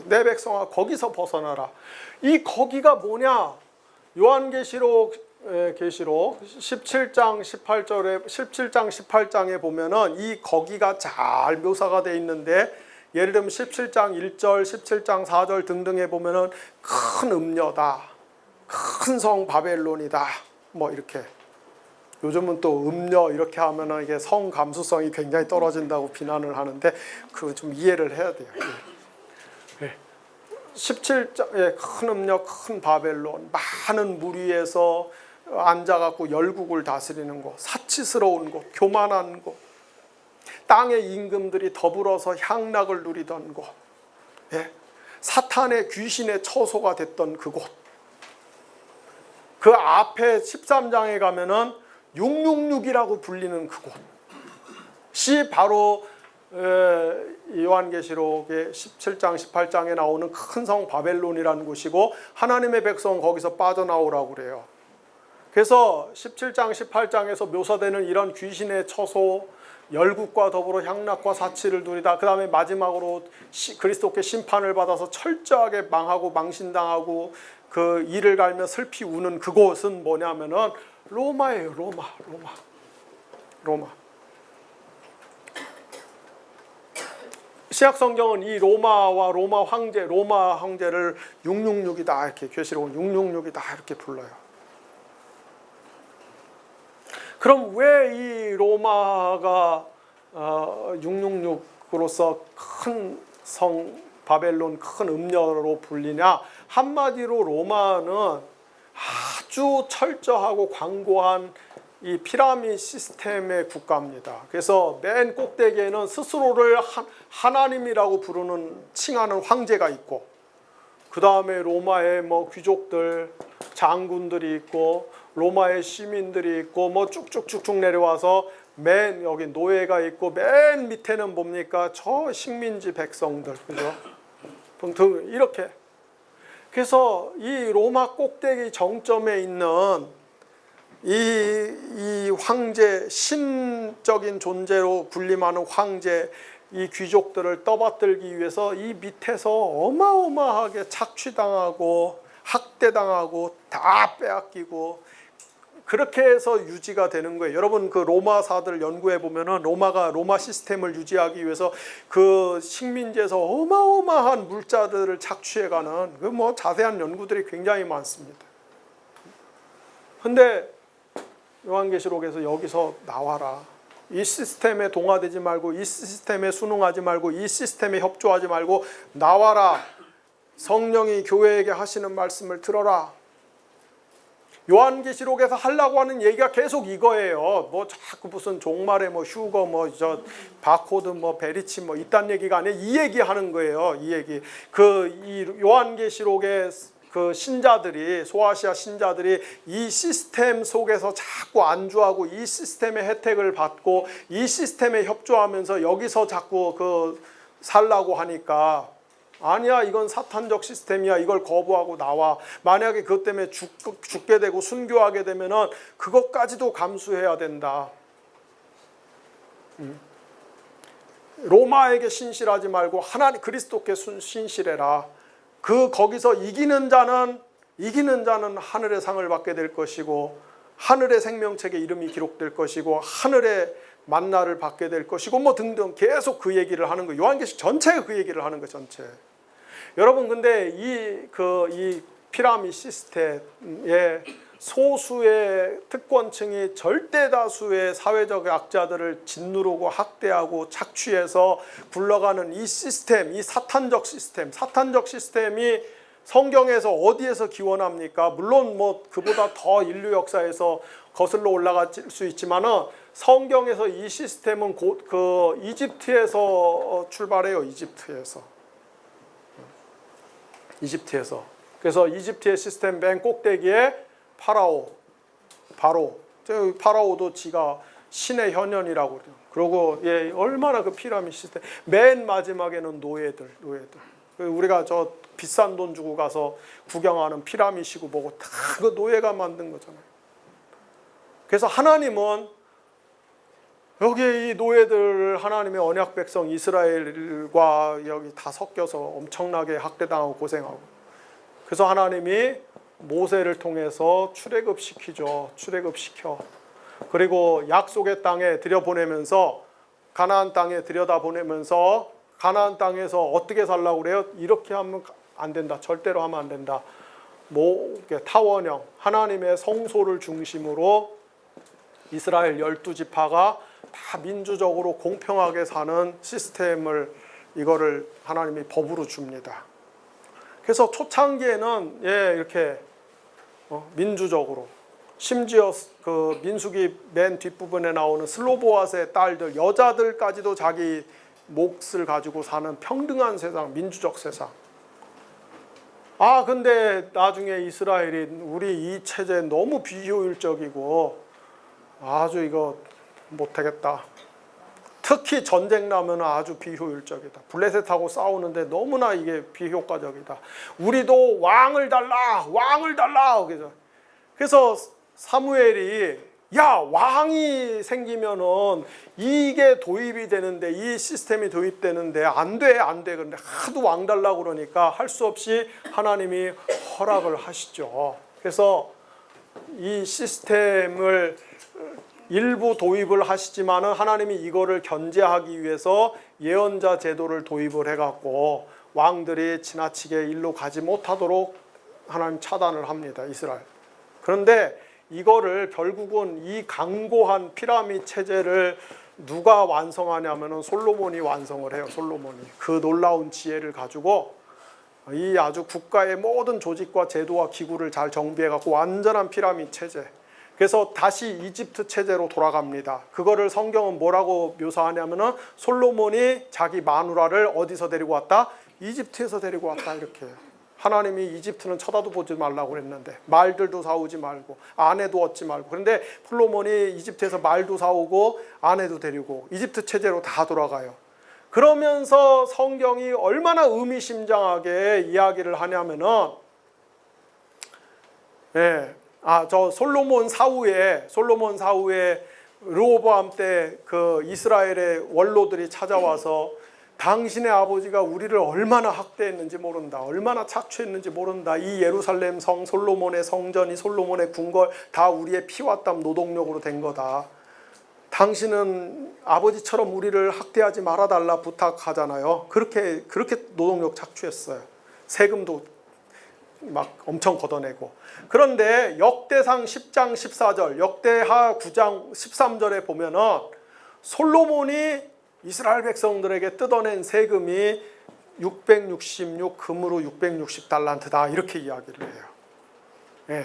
S1: 내 백성아 거기서 벗어나라. 이 거기가 뭐냐? 요한계시록 17장 18장에 보면은 이 거기가 잘 묘사가 되어 있는데, 예를 들면 17장 1절, 17장 4절 등등에 보면은 큰 음녀다, 큰 성 바벨론이다, 뭐 이렇게. 요즘은 또 음녀 이렇게 하면은 이게 성 감수성이 굉장히 떨어진다고 비난을 하는데 그거 좀 이해를 해야 돼요. 17장에 큰 음녀, 큰 바벨론, 많은 무리에서 앉아갖고 열국을 다스리는 곳, 사치스러운 곳, 교만한 곳, 땅의 임금들이 더불어서 향락을 누리던 곳. 사탄의 귀신의 처소가 됐던 그곳. 그 앞에 13장에 가면은 666이라고 불리는 그곳이 바로 요한계시록의 17장 18장에 나오는 큰 성 바벨론이라는 곳이고, 하나님의 백성 거기서 빠져나오라고 그래요. 그래서 17장 18장에서 묘사되는 이런 귀신의 처소, 열국과 더불어 향락과 사치를 누리다, 그 다음에 마지막으로 그리스도께 심판을 받아서 철저하게 망하고 망신당하고 그 이를 갈며 슬피 우는 그곳은 뭐냐면은 로마예요. 로마. 시약 성경은 이 로마와 로마 황제를 666이다 이렇게, 계시록은 666이다 이렇게 불러요. 그럼 왜 이 로마가 666으로서 큰 성 바벨론, 큰 음녀로 불리냐? 한마디로 로마는 아주 철저하고 광고한 이 피라미드 시스템의 국가입니다. 그래서 맨 꼭대기에는 스스로를 하나님이라고 부르는, 칭하는 황제가 있고, 그 다음에 로마의 뭐 귀족들, 장군들이 있고, 로마의 시민들이 있고, 뭐 쭉쭉쭉쭉 내려와서 맨 여기 노예가 있고, 맨 밑에는 뭡니까? 저 식민지 백성들, 그죠? 이렇게. 그래서 이 로마 꼭대기 정점에 있는 이 황제, 신적인 존재로 군림하는 황제, 이 귀족들을 떠받들기 위해서 이 밑에서 어마어마하게 착취당하고 학대당하고 다 빼앗기고, 그렇게 해서 유지가 되는 거예요. 여러분 그 로마사들 연구해 보면은 로마 시스템을 유지하기 위해서 그 식민지에서 어마어마한 물자들을 착취해가는 그 뭐 자세한 연구들이 굉장히 많습니다. 근데 요한계시록에서 여기서 나와라. 이 시스템에 동화되지 말고, 이 시스템에 순응하지 말고, 이 시스템에 협조하지 말고 나와라. 성령이 교회에게 하시는 말씀을 들어라. 요한계시록에서 하려고 하는 얘기가 계속 이거예요. 뭐 자꾸 무슨 종말에 뭐 휴거 뭐 저 바코드 뭐 베리치 뭐 이딴 얘기가 아니에요. 이 얘기 하는 거예요. 이 얘기. 이 요한계시록의 그 신자들이, 소아시아 신자들이 이 시스템 속에서 자꾸 안주하고 이 시스템의 혜택을 받고 이 시스템에 협조하면서 여기서 자꾸 그 살라고 하니까, 아니야, 이건 사탄적 시스템이야, 이걸 거부하고 나와. 만약에 그것 때문에 죽게 되고 순교하게 되면은 그것까지도 감수해야 된다. 로마에게 신실하지 말고 하나님 그리스도께 신실해라. 거기서 이기는 자는 하늘의 상을 받게 될 것이고, 하늘의 생명책에 이름이 기록될 것이고, 하늘의 만나를 받게 될 것이고, 뭐 등등 계속 그 얘기를 하는 거예요. 요한계시록 전체가 그 얘기를 하는 거예요. 전체. 여러분 근데 이 피라미드 시스템의 소수의 특권층이 절대 다수의 사회적 약자들을 짓누르고 학대하고 착취해서 굴러가는 이 시스템, 이 사탄적 시스템이 성경에서 어디에서 기원합니까? 물론 뭐 그보다 더 인류 역사에서 거슬러 올라갈 수 있지만은 성경에서 이 시스템은 곧 그 이집트에서 출발해요. 이집트에서. 그래서 이집트의 시스템 맨 꼭대기에 파라오도 지가 신의 현현이라고 그래요. 그리고 얼마나 그 피라미드 시스템. 맨 마지막에는 노예들. 우리가 저 비싼 돈 주고 가서 구경하는 피라미드이고 뭐고 다 그 노예가 만든 거잖아요. 그래서 하나님은 여기 이 노예들, 하나님의 언약 백성 이스라엘과 여기 다 섞여서 엄청나게 학대당하고 고생하고, 그래서 하나님이 모세를 통해서 출애굽시켜. 그리고 약속의 땅에 들여보내면서, 가나안 땅에 들여다보내면서, 가나안 땅에서 어떻게 살라고 그래요? 이렇게 하면 안 된다. 절대로 하면 안 된다. 타원형, 하나님의 성소를 중심으로 이스라엘 12지파가 다 민주적으로 공평하게 사는 시스템을, 이거를 하나님이 법으로 줍니다. 그래서 초창기에는 이렇게 민주적으로, 심지어 그 민수기 맨 뒷부분에 나오는 슬로보아스의 딸들, 여자들까지도 자기 몫을 가지고 사는 평등한 세상, 민주적 세상. 근데 나중에 이스라엘이 우리 이 체제 너무 비효율적이고 아주 이거 못하겠다. 특히 전쟁 나면 아주 비효율적이다. 블레셋하고 싸우는데 너무나 이게 비효과적이다. 우리도 왕을 달라, 왕을 달라. 그래서 사무엘이 왕이 생기면은 이게 도입이 되는데, 이 시스템이 도입되는데 안 돼. 그런데 하도 왕 달라고 그러니까 할 수 없이 하나님이 허락을 하시죠. 그래서 이 시스템을 일부 도입을 하시지만은 하나님이 이거를 견제하기 위해서 예언자 제도를 도입을 해갖고 왕들이 지나치게 일로 가지 못하도록 하나님 차단을 합니다. 이스라엘. 그런데 이거를 결국은 이 강고한 피라미드 체제를 누가 완성하냐면은 솔로몬이 완성을 해요. 솔로몬이 그 놀라운 지혜를 가지고 이 아주 국가의 모든 조직과 제도와 기구를 잘 정비해갖고 완전한 피라미드 체제. 그래서 다시 이집트 체제로 돌아갑니다. 그거를 성경은 뭐라고 묘사하냐면은 솔로몬이 자기 마누라를 어디서 데리고 왔다? 이집트에서 데리고 왔다, 이렇게. 하나님이 이집트는 쳐다도 보지 말라고 그랬는데, 말들도 사오지 말고 아내도 얻지 말고. 그런데 솔로몬이 이집트에서 말도 사오고 아내도 데리고 이집트 체제로 다 돌아가요. 그러면서 성경이 얼마나 의미심장하게 이야기를 하냐면은, 저 솔로몬 사후에 르호보암 때 그 이스라엘의 원로들이 찾아와서 당신의 아버지가 우리를 얼마나 학대했는지 모른다, 얼마나 착취했는지 모른다. 이 예루살렘 성, 솔로몬의 성전이, 솔로몬의 궁궐 다 우리의 피와 땀 노동력으로 된 거다. 당신은 아버지처럼 우리를 학대하지 말아달라 부탁하잖아요. 그렇게 노동력 착취했어요. 세금도 막 엄청 걷어내고. 그런데 역대상 10장 14절, 역대하 9장 13절에 보면은 솔로몬이 이스라엘 백성들에게 뜯어낸 세금이 666, 금으로 660달란트다, 이렇게 이야기를 해요.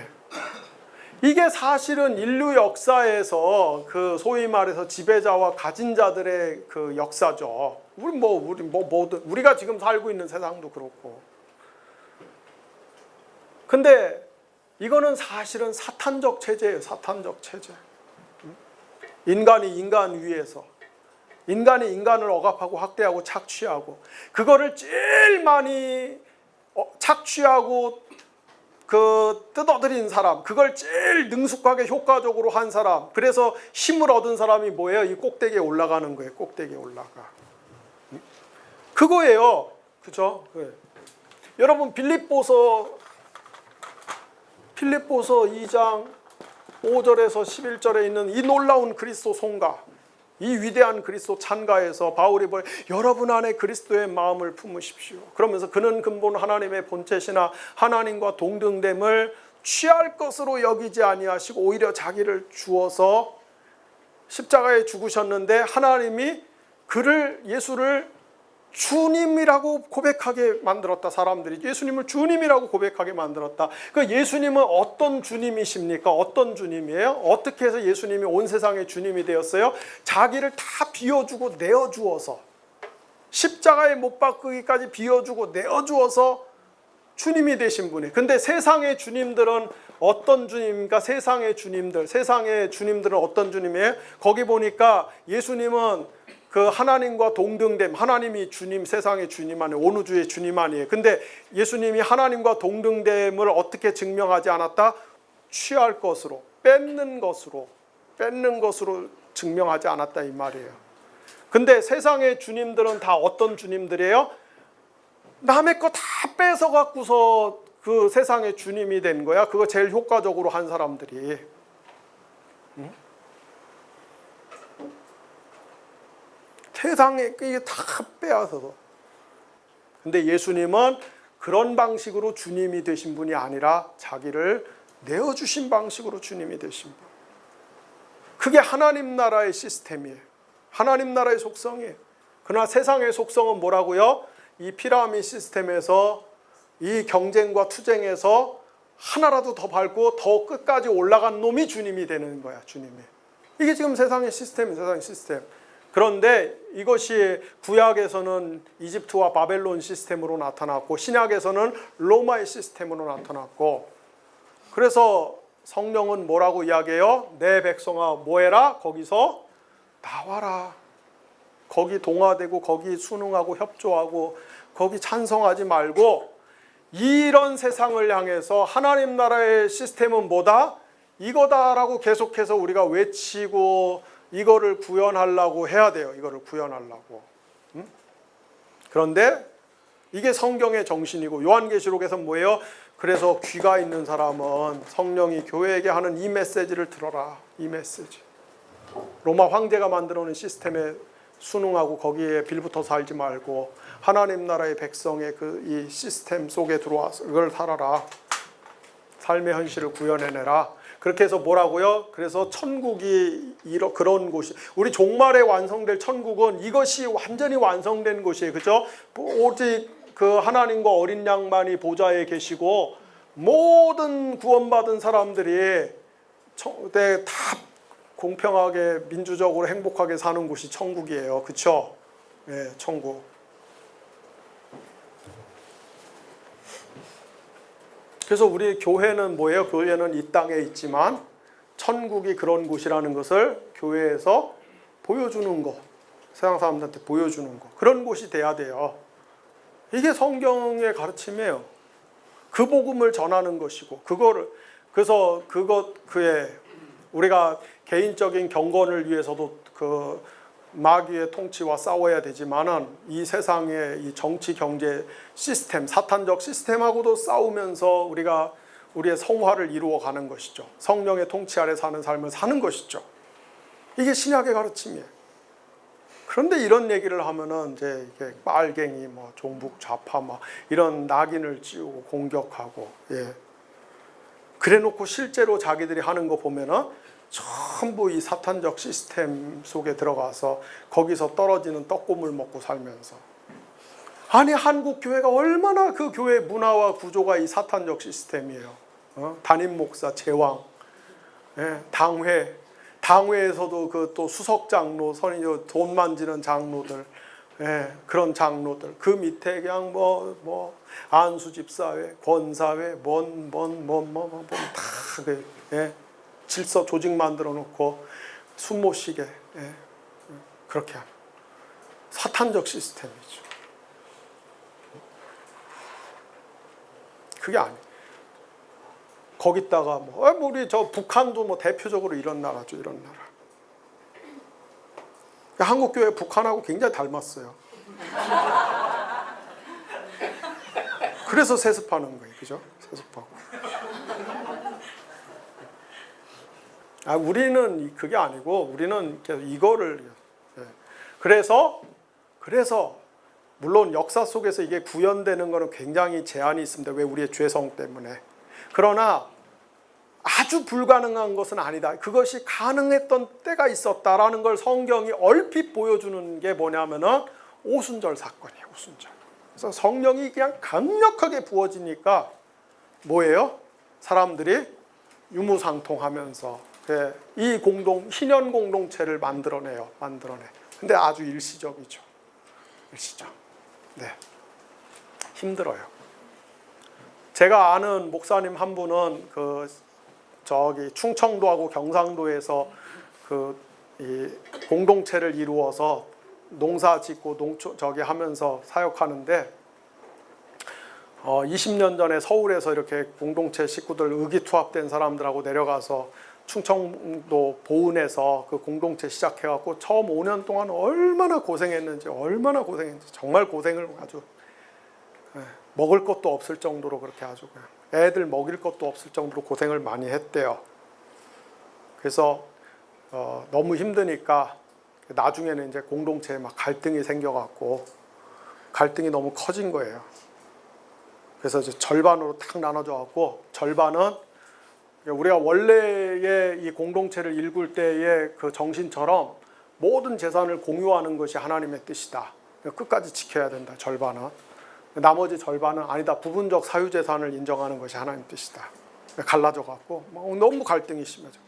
S1: 이게 사실은 인류 역사에서 그 소위 말해서 지배자와 가진 자들의 그 역사죠. 우리가 지금 살고 있는 세상도 그렇고. 근데 이거는 사실은 사탄적 체제예요. 사탄적 체제. 인간이 인간 위에서, 인간이 인간을 억압하고 학대하고 착취하고, 그거를 제일 많이 착취하고 뜯어들인 사람, 그걸 제일 능숙하게 효과적으로 한 사람, 그래서 힘을 얻은 사람이 뭐예요? 이 꼭대기에 올라가는 거예요. 꼭대기에 올라가. 그거예요. 그죠? 여러분 빌립보서 2장 5절에서 11절에 있는 이 놀라운 그리스도 송가, 이 위대한 그리스도 찬가에서 바울이 여러분 안에 그리스도의 마음을 품으십시오. 그러면서 그는 근본 하나님의 본체시나 하나님과 동등됨을 취할 것으로 여기지 아니하시고 오히려 자기를 주어서 십자가에 죽으셨는데 하나님이 예수를 주님이라고 고백하게 만들었다. 사람들이 예수님을 주님이라고 고백하게 만들었다. 그 예수님은 어떤 주님이십니까? 어떤 주님이에요? 어떻게 해서 예수님이 온 세상의 주님이 되었어요? 자기를 다 비워주고 내어주어서, 십자가에 못 박히기까지 비워주고 내어주어서 주님이 되신 분이. 근데 세상의 주님들은 어떤 주님입니까? 세상의 주님들은 어떤 주님이에요? 거기 보니까 예수님은 그 하나님과 동등됨, 하나님이 주님, 세상의 주님 아니에요. 온 우주의 주님 아니에요. 근데 예수님이 하나님과 동등됨을 어떻게 증명하지 않았다? 취할 것으로, 뺏는 것으로 증명하지 않았다, 이 말이에요. 근데 세상의 주님들은 다 어떤 주님들이에요? 남의 거 다 뺏어 갖고서 그 세상의 주님이 된 거야. 그거 제일 효과적으로 한 사람들이. 세상에 이게 다 빼앗아서. 근데 예수님은 그런 방식으로 주님이 되신 분이 아니라 자기를 내어주신 방식으로 주님이 되신 분. 그게 하나님 나라의 시스템이에요. 하나님 나라의 속성이에요. 그러나 세상의 속성은 뭐라고요? 이 피라미드 시스템에서, 이 경쟁과 투쟁에서 하나라도 더 밟고 더 끝까지 올라간 놈이 주님이 되는 거야. 주님이. 이게 지금 세상의 시스템이에요. 세상의 시스템. 그런데 이것이 구약에서는 이집트와 바벨론 시스템으로 나타났고 신약에서는 로마의 시스템으로 나타났고, 그래서 성령은 뭐라고 이야기해요? 내 백성아 뭐해라? 거기서 나와라. 거기 동화되고 거기 순응하고 협조하고 거기 찬성하지 말고 이런 세상을 향해서 하나님 나라의 시스템은 뭐다? 이거다라고 계속해서 우리가 외치고 이거를 구현하려고 해야 돼요. 이거를 구현하려고. 그런데 이게 성경의 정신이고, 요한계시록에서 뭐예요? 그래서 귀가 있는 사람은 성령이 교회에게 하는 이 메시지를 들어라. 이 메시지. 로마 황제가 만들어 놓은 시스템에 순응하고 거기에 빌붙어 살지 말고 하나님 나라의 백성의 그 이 시스템 속에 들어와서 이걸 살아라. 삶의 현실을 구현해내라. 그렇게 해서 뭐라고요? 그래서 천국이 그런 곳이, 우리 종말에 완성될 천국은 이것이 완전히 완성된 곳이에요. 그죠? 오직 그 하나님과 어린 양만이 보좌에 계시고 모든 구원받은 사람들이 다 공평하게 민주적으로 행복하게 사는 곳이 천국이에요. 그렇죠? 네, 천국. 그래서 우리 교회는 뭐예요? 교회는 이 땅에 있지만 천국이 그런 곳이라는 것을 교회에서 보여주는 거, 세상 사람들한테 보여주는 거, 그런 곳이 돼야 돼요. 이게 성경의 가르침이에요. 그 복음을 전하는 것이고, 그래서 그의 우리가 개인적인 경건을 위해서도 그 마귀의 통치와 싸워야 되지만은 이 세상의 이 정치 경제 시스템, 사탄적 시스템하고도 싸우면서 우리가 우리의 성화를 이루어 가는 것이죠. 성령의 통치 아래 사는 삶을 사는 것이죠. 이게 신약의 가르침이에요. 그런데 이런 얘기를 하면은 이제 이게 빨갱이, 뭐 종북 좌파, 막 이런 낙인을 씌우고 공격하고, 예. 그래놓고 실제로 자기들이 하는 거 보면은 전부 이 사탄적 시스템 속에 들어가서 거기서 떨어지는 떡고물 먹고 살면서, 아니 한국 교회가 얼마나 그 교회 문화와 구조가 이 사탄적 시스템이에요. 담임 목사, 제왕, 예, 당회에서도 그 또 수석 장로, 돈 만지는 장로들, 예, 그런 장로들, 그 밑에 그냥 뭐 안수 집사회, 권사회, 다 그, 예, 질서 조직 만들어 놓고 숨 못 쉬게, 예, 그렇게 하는 사탄적 시스템이죠. 그게 아니에요. 거기다가 우리 저 북한도 뭐 대표적으로 이런 나라죠, 이런 나라. 한국 교회 북한하고 굉장히 닮았어요. 그래서 세습하는 거예요, 그죠? 세습하고. 우리는 그게 아니고 우리는 이거를, 예. 그래서 물론 역사 속에서 이게 구현되는 거는 굉장히 제한이 있습니다. 왜? 우리의 죄성 때문에. 그러나 아주 불가능한 것은 아니다. 그것이 가능했던 때가 있었다라는 걸 성경이 얼핏 보여주는 게 뭐냐면은 오순절 사건이에요. 오순절. 그래서 성령이 그냥 강력하게 부어지니까 뭐예요? 사람들이 유무상통하면서 이 희년 공동체를 만들어내요. 근데 아주 일시적이죠. 일시적. 네. 힘들어요. 제가 아는 목사님 한 분은 저기 충청도하고 경상도에서 이 공동체를 이루어서 농사 짓고 저기 하면서 사역하는데 20년 전에 서울에서 이렇게 공동체 식구들 의기투합된 사람들하고 내려가서 충청도 보은에서 그 공동체 시작해갖고 처음 5년 동안 얼마나 고생했는지 정말 고생을 아주, 먹을 것도 없을 정도로 그렇게 아주 애들 먹일 것도 없을 정도로 고생을 많이 했대요. 그래서 너무 힘드니까 나중에는 이제 공동체에 막 갈등이 생겨갖고 갈등이 너무 커진 거예요. 그래서 이제 절반으로 딱 나눠져갖고 절반은 우리가 원래의 이 공동체를 일굴 때의 그 정신처럼 모든 재산을 공유하는 것이 하나님의 뜻이다. 끝까지 지켜야 된다. 절반은. 나머지 절반은 아니다. 부분적 사유재산을 인정하는 것이 하나님의 뜻이다. 갈라져 갖고 너무 갈등이 심해져.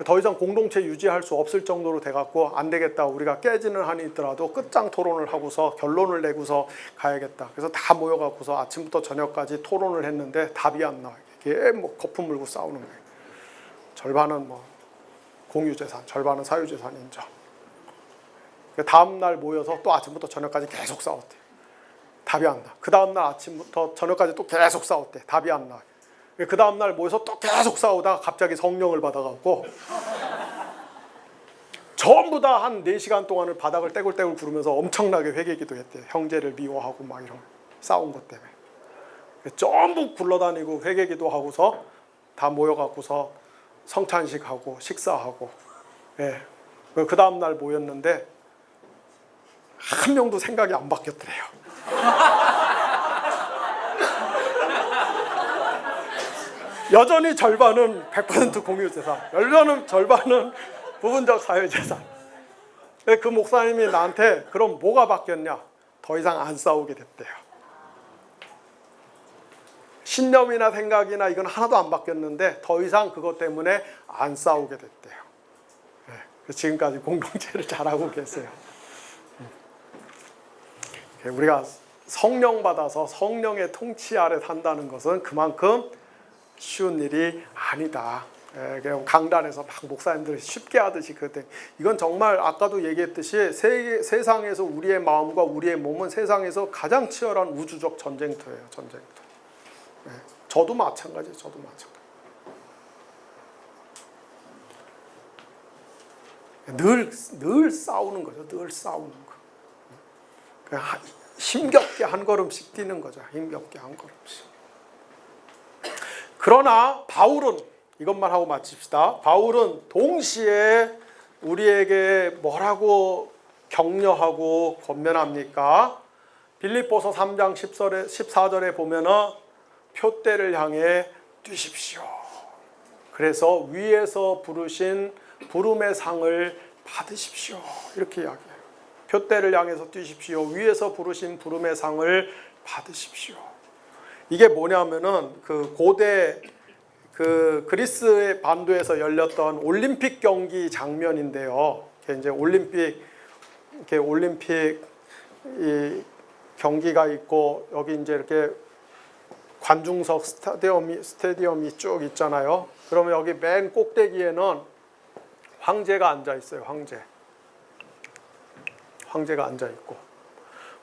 S1: 더 이상 공동체 유지할 수 없을 정도로 돼갖고 안 되겠다. 우리가 깨지는 한이 있더라도 끝장 토론을 하고서 결론을 내고서 가야겠다. 그래서 다 모여갖고서 아침부터 저녁까지 토론을 했는데 답이 안 나와요. 이게 뭐 거품 물고 싸우는 거예요. 절반은 뭐 공유재산, 절반은 사유재산 인정. 다음 날 모여서 또 아침부터 저녁까지 계속 싸웠대요. 답이 안 나. 그 다음 날 아침부터 저녁까지 또 계속 싸웠대. 답이 안 나. 그 다음 날 모여서 또 계속 싸우다가 갑자기 성령을 받아갖고 전부 다 한 4시간 동안을 바닥을 떼굴떼굴 구르면서 엄청나게 회개기도 했대요. 형제를 미워하고 막 이런 싸운 것 때문에. 전부 굴러다니고 회개기도 하고서 다 모여갖고서 성찬식하고 식사하고, 예. 그 다음 날 모였는데 한 명도 생각이 안 바뀌었더래요. 여전히 절반은 100% 공유재산, 절반은 부분적 사유재산. 그 목사님이 나한테 그럼 뭐가 바뀌었냐? 더 이상 안 싸우게 됐대요. 신념이나 생각이나 이건 하나도 안 바뀌었는데 더 이상 그것 때문에 안 싸우게 됐대요. 네, 지금까지 공동체를 잘하고 계세요. 우리가 성령 받아서 성령의 통치 아래 산다는 것은 그만큼 쉬운 일이 아니다. 강단에서 막 목사님들이 쉽게 하듯이 그때 이건 정말 아까도 얘기했듯이 세상에서 우리의 마음과 우리의 몸은 세상에서 가장 치열한 우주적 전쟁터예요. 전쟁터. 저도 마찬가지예요. 저도 마찬가지. 늘 싸우는 거죠. 늘 싸우는 거. 힘겹게 한 걸음씩 뛰는 거죠. 힘겹게 한 걸음씩. 그러나 바울은 이것만 하고 마칩시다. 바울은 동시에 우리에게 뭐라고 격려하고 권면합니까? 빌립보서 3장 14절에 보면은 표대를 향해 뛰십시오. 그래서 위에서 부르신 부름의 상을 받으십시오. 이렇게 이야기해요. 표대를 향해서 뛰십시오. 위에서 부르신 부름의 상을 받으십시오. 이게 뭐냐면은 그 고대 그 그리스의 반도에서 열렸던 올림픽 경기 장면인데요. 이제 올림픽 이 경기가 있고 여기 이제 이렇게 관중석 스타디움이 쭉 있잖아요. 그러면 여기 맨 꼭대기에는 황제가 앉아 있어요. 황제가 앉아 있고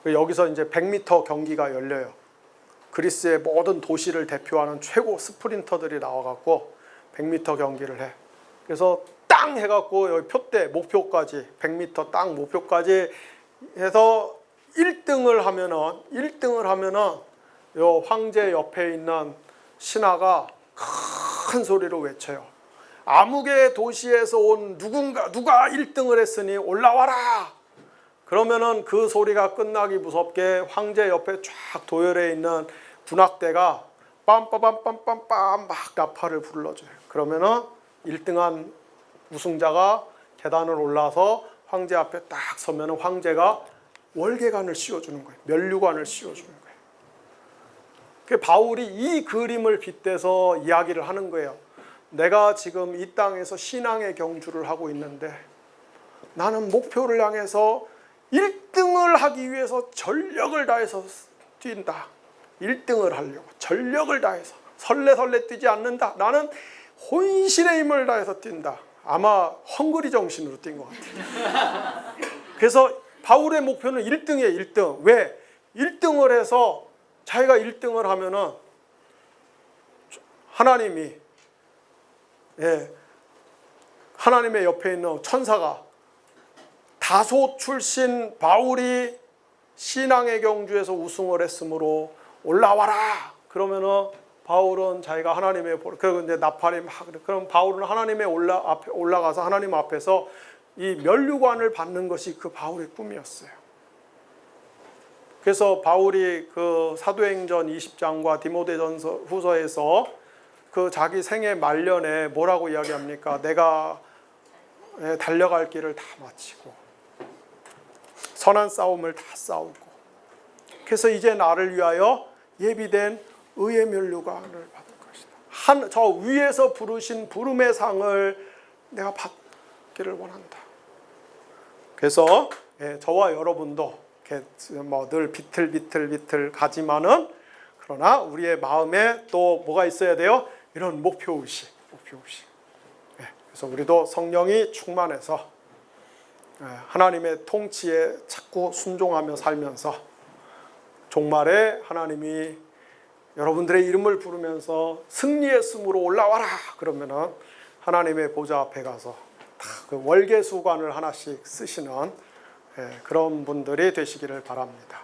S1: 여기서 이제 100m 경기가 열려요. 그리스의 모든 도시를 대표하는 최고 스프린터들이 나와갖고 100m 경기를 해. 그래서 땅 해갖고 여기 표대 목표까지 100m 땅 목표까지 해서 1등을 하면은 요 황제 옆에 있는 신하가 큰 소리로 외쳐요. 아무개 도시에서 온 누가 1등을 했으니 올라와라. 그러면은 그 소리가 끝나기 무섭게 황제 옆에 쫙 도열해 있는 군악대가 빰빠밤빰빰빰 막 나팔을 불러줘요. 그러면은 1등한 우승자가 계단을 올라서 황제 앞에 딱 서면은 황제가 월계관을 씌워주는 거예요. 면류관을 씌워주는 거예요. 그 바울이 이 그림을 빗대서 이야기를 하는 거예요. 내가 지금 이 땅에서 신앙의 경주를 하고 있는데 나는 목표를 향해서 1등을 하기 위해서 전력을 다해서 뛴다. 1등을 하려고 전력을 다해서 설레 뛰지 않는다. 나는 혼신의 힘을 다해서 뛴다. 아마 헝그리 정신으로 뛴 것 같아요. 그래서 바울의 목표는 1등이에요. 1등. 왜? 1등을 해서 자기가 1등을 하면은 하나님이 하나님의 옆에 있는 천사가 다소 출신 바울이 신앙의 경주에서 우승을 했으므로 올라와라. 그러면은 바울은 자기가 하나님의 그리고 이제 나팔이 막 그럼 바울은 하나님의 올라가서 하나님 앞에서 이 면류관을 받는 것이 그 바울의 꿈이었어요. 그래서 바울이 그 사도행전 20장과 디모데전서 후서에서 그 자기 생애 말년에 뭐라고 이야기합니까? 내가 달려갈 길을 다 마치고 선한 싸움을 다 싸우고 그래서 이제 나를 위하여 예비된 의의 면류관을 받을 것이다. 저 위에서 부르신 부름의 상을 내가 받기를 원한다. 그래서 저와 여러분도 늘 비틀비틀 가지만은 그러나 우리의 마음에 또 뭐가 있어야 돼요? 이런 목표의식. 그래서 우리도 성령이 충만해서 하나님의 통치에 자꾸 순종하며 살면서 종말에 하나님이 여러분들의 이름을 부르면서 승리의 숨으로 올라와라 그러면은 하나님의 보좌 앞에 가서 다 그 월계수관을 하나씩 쓰시는 그런 분들이 되시기를 바랍니다.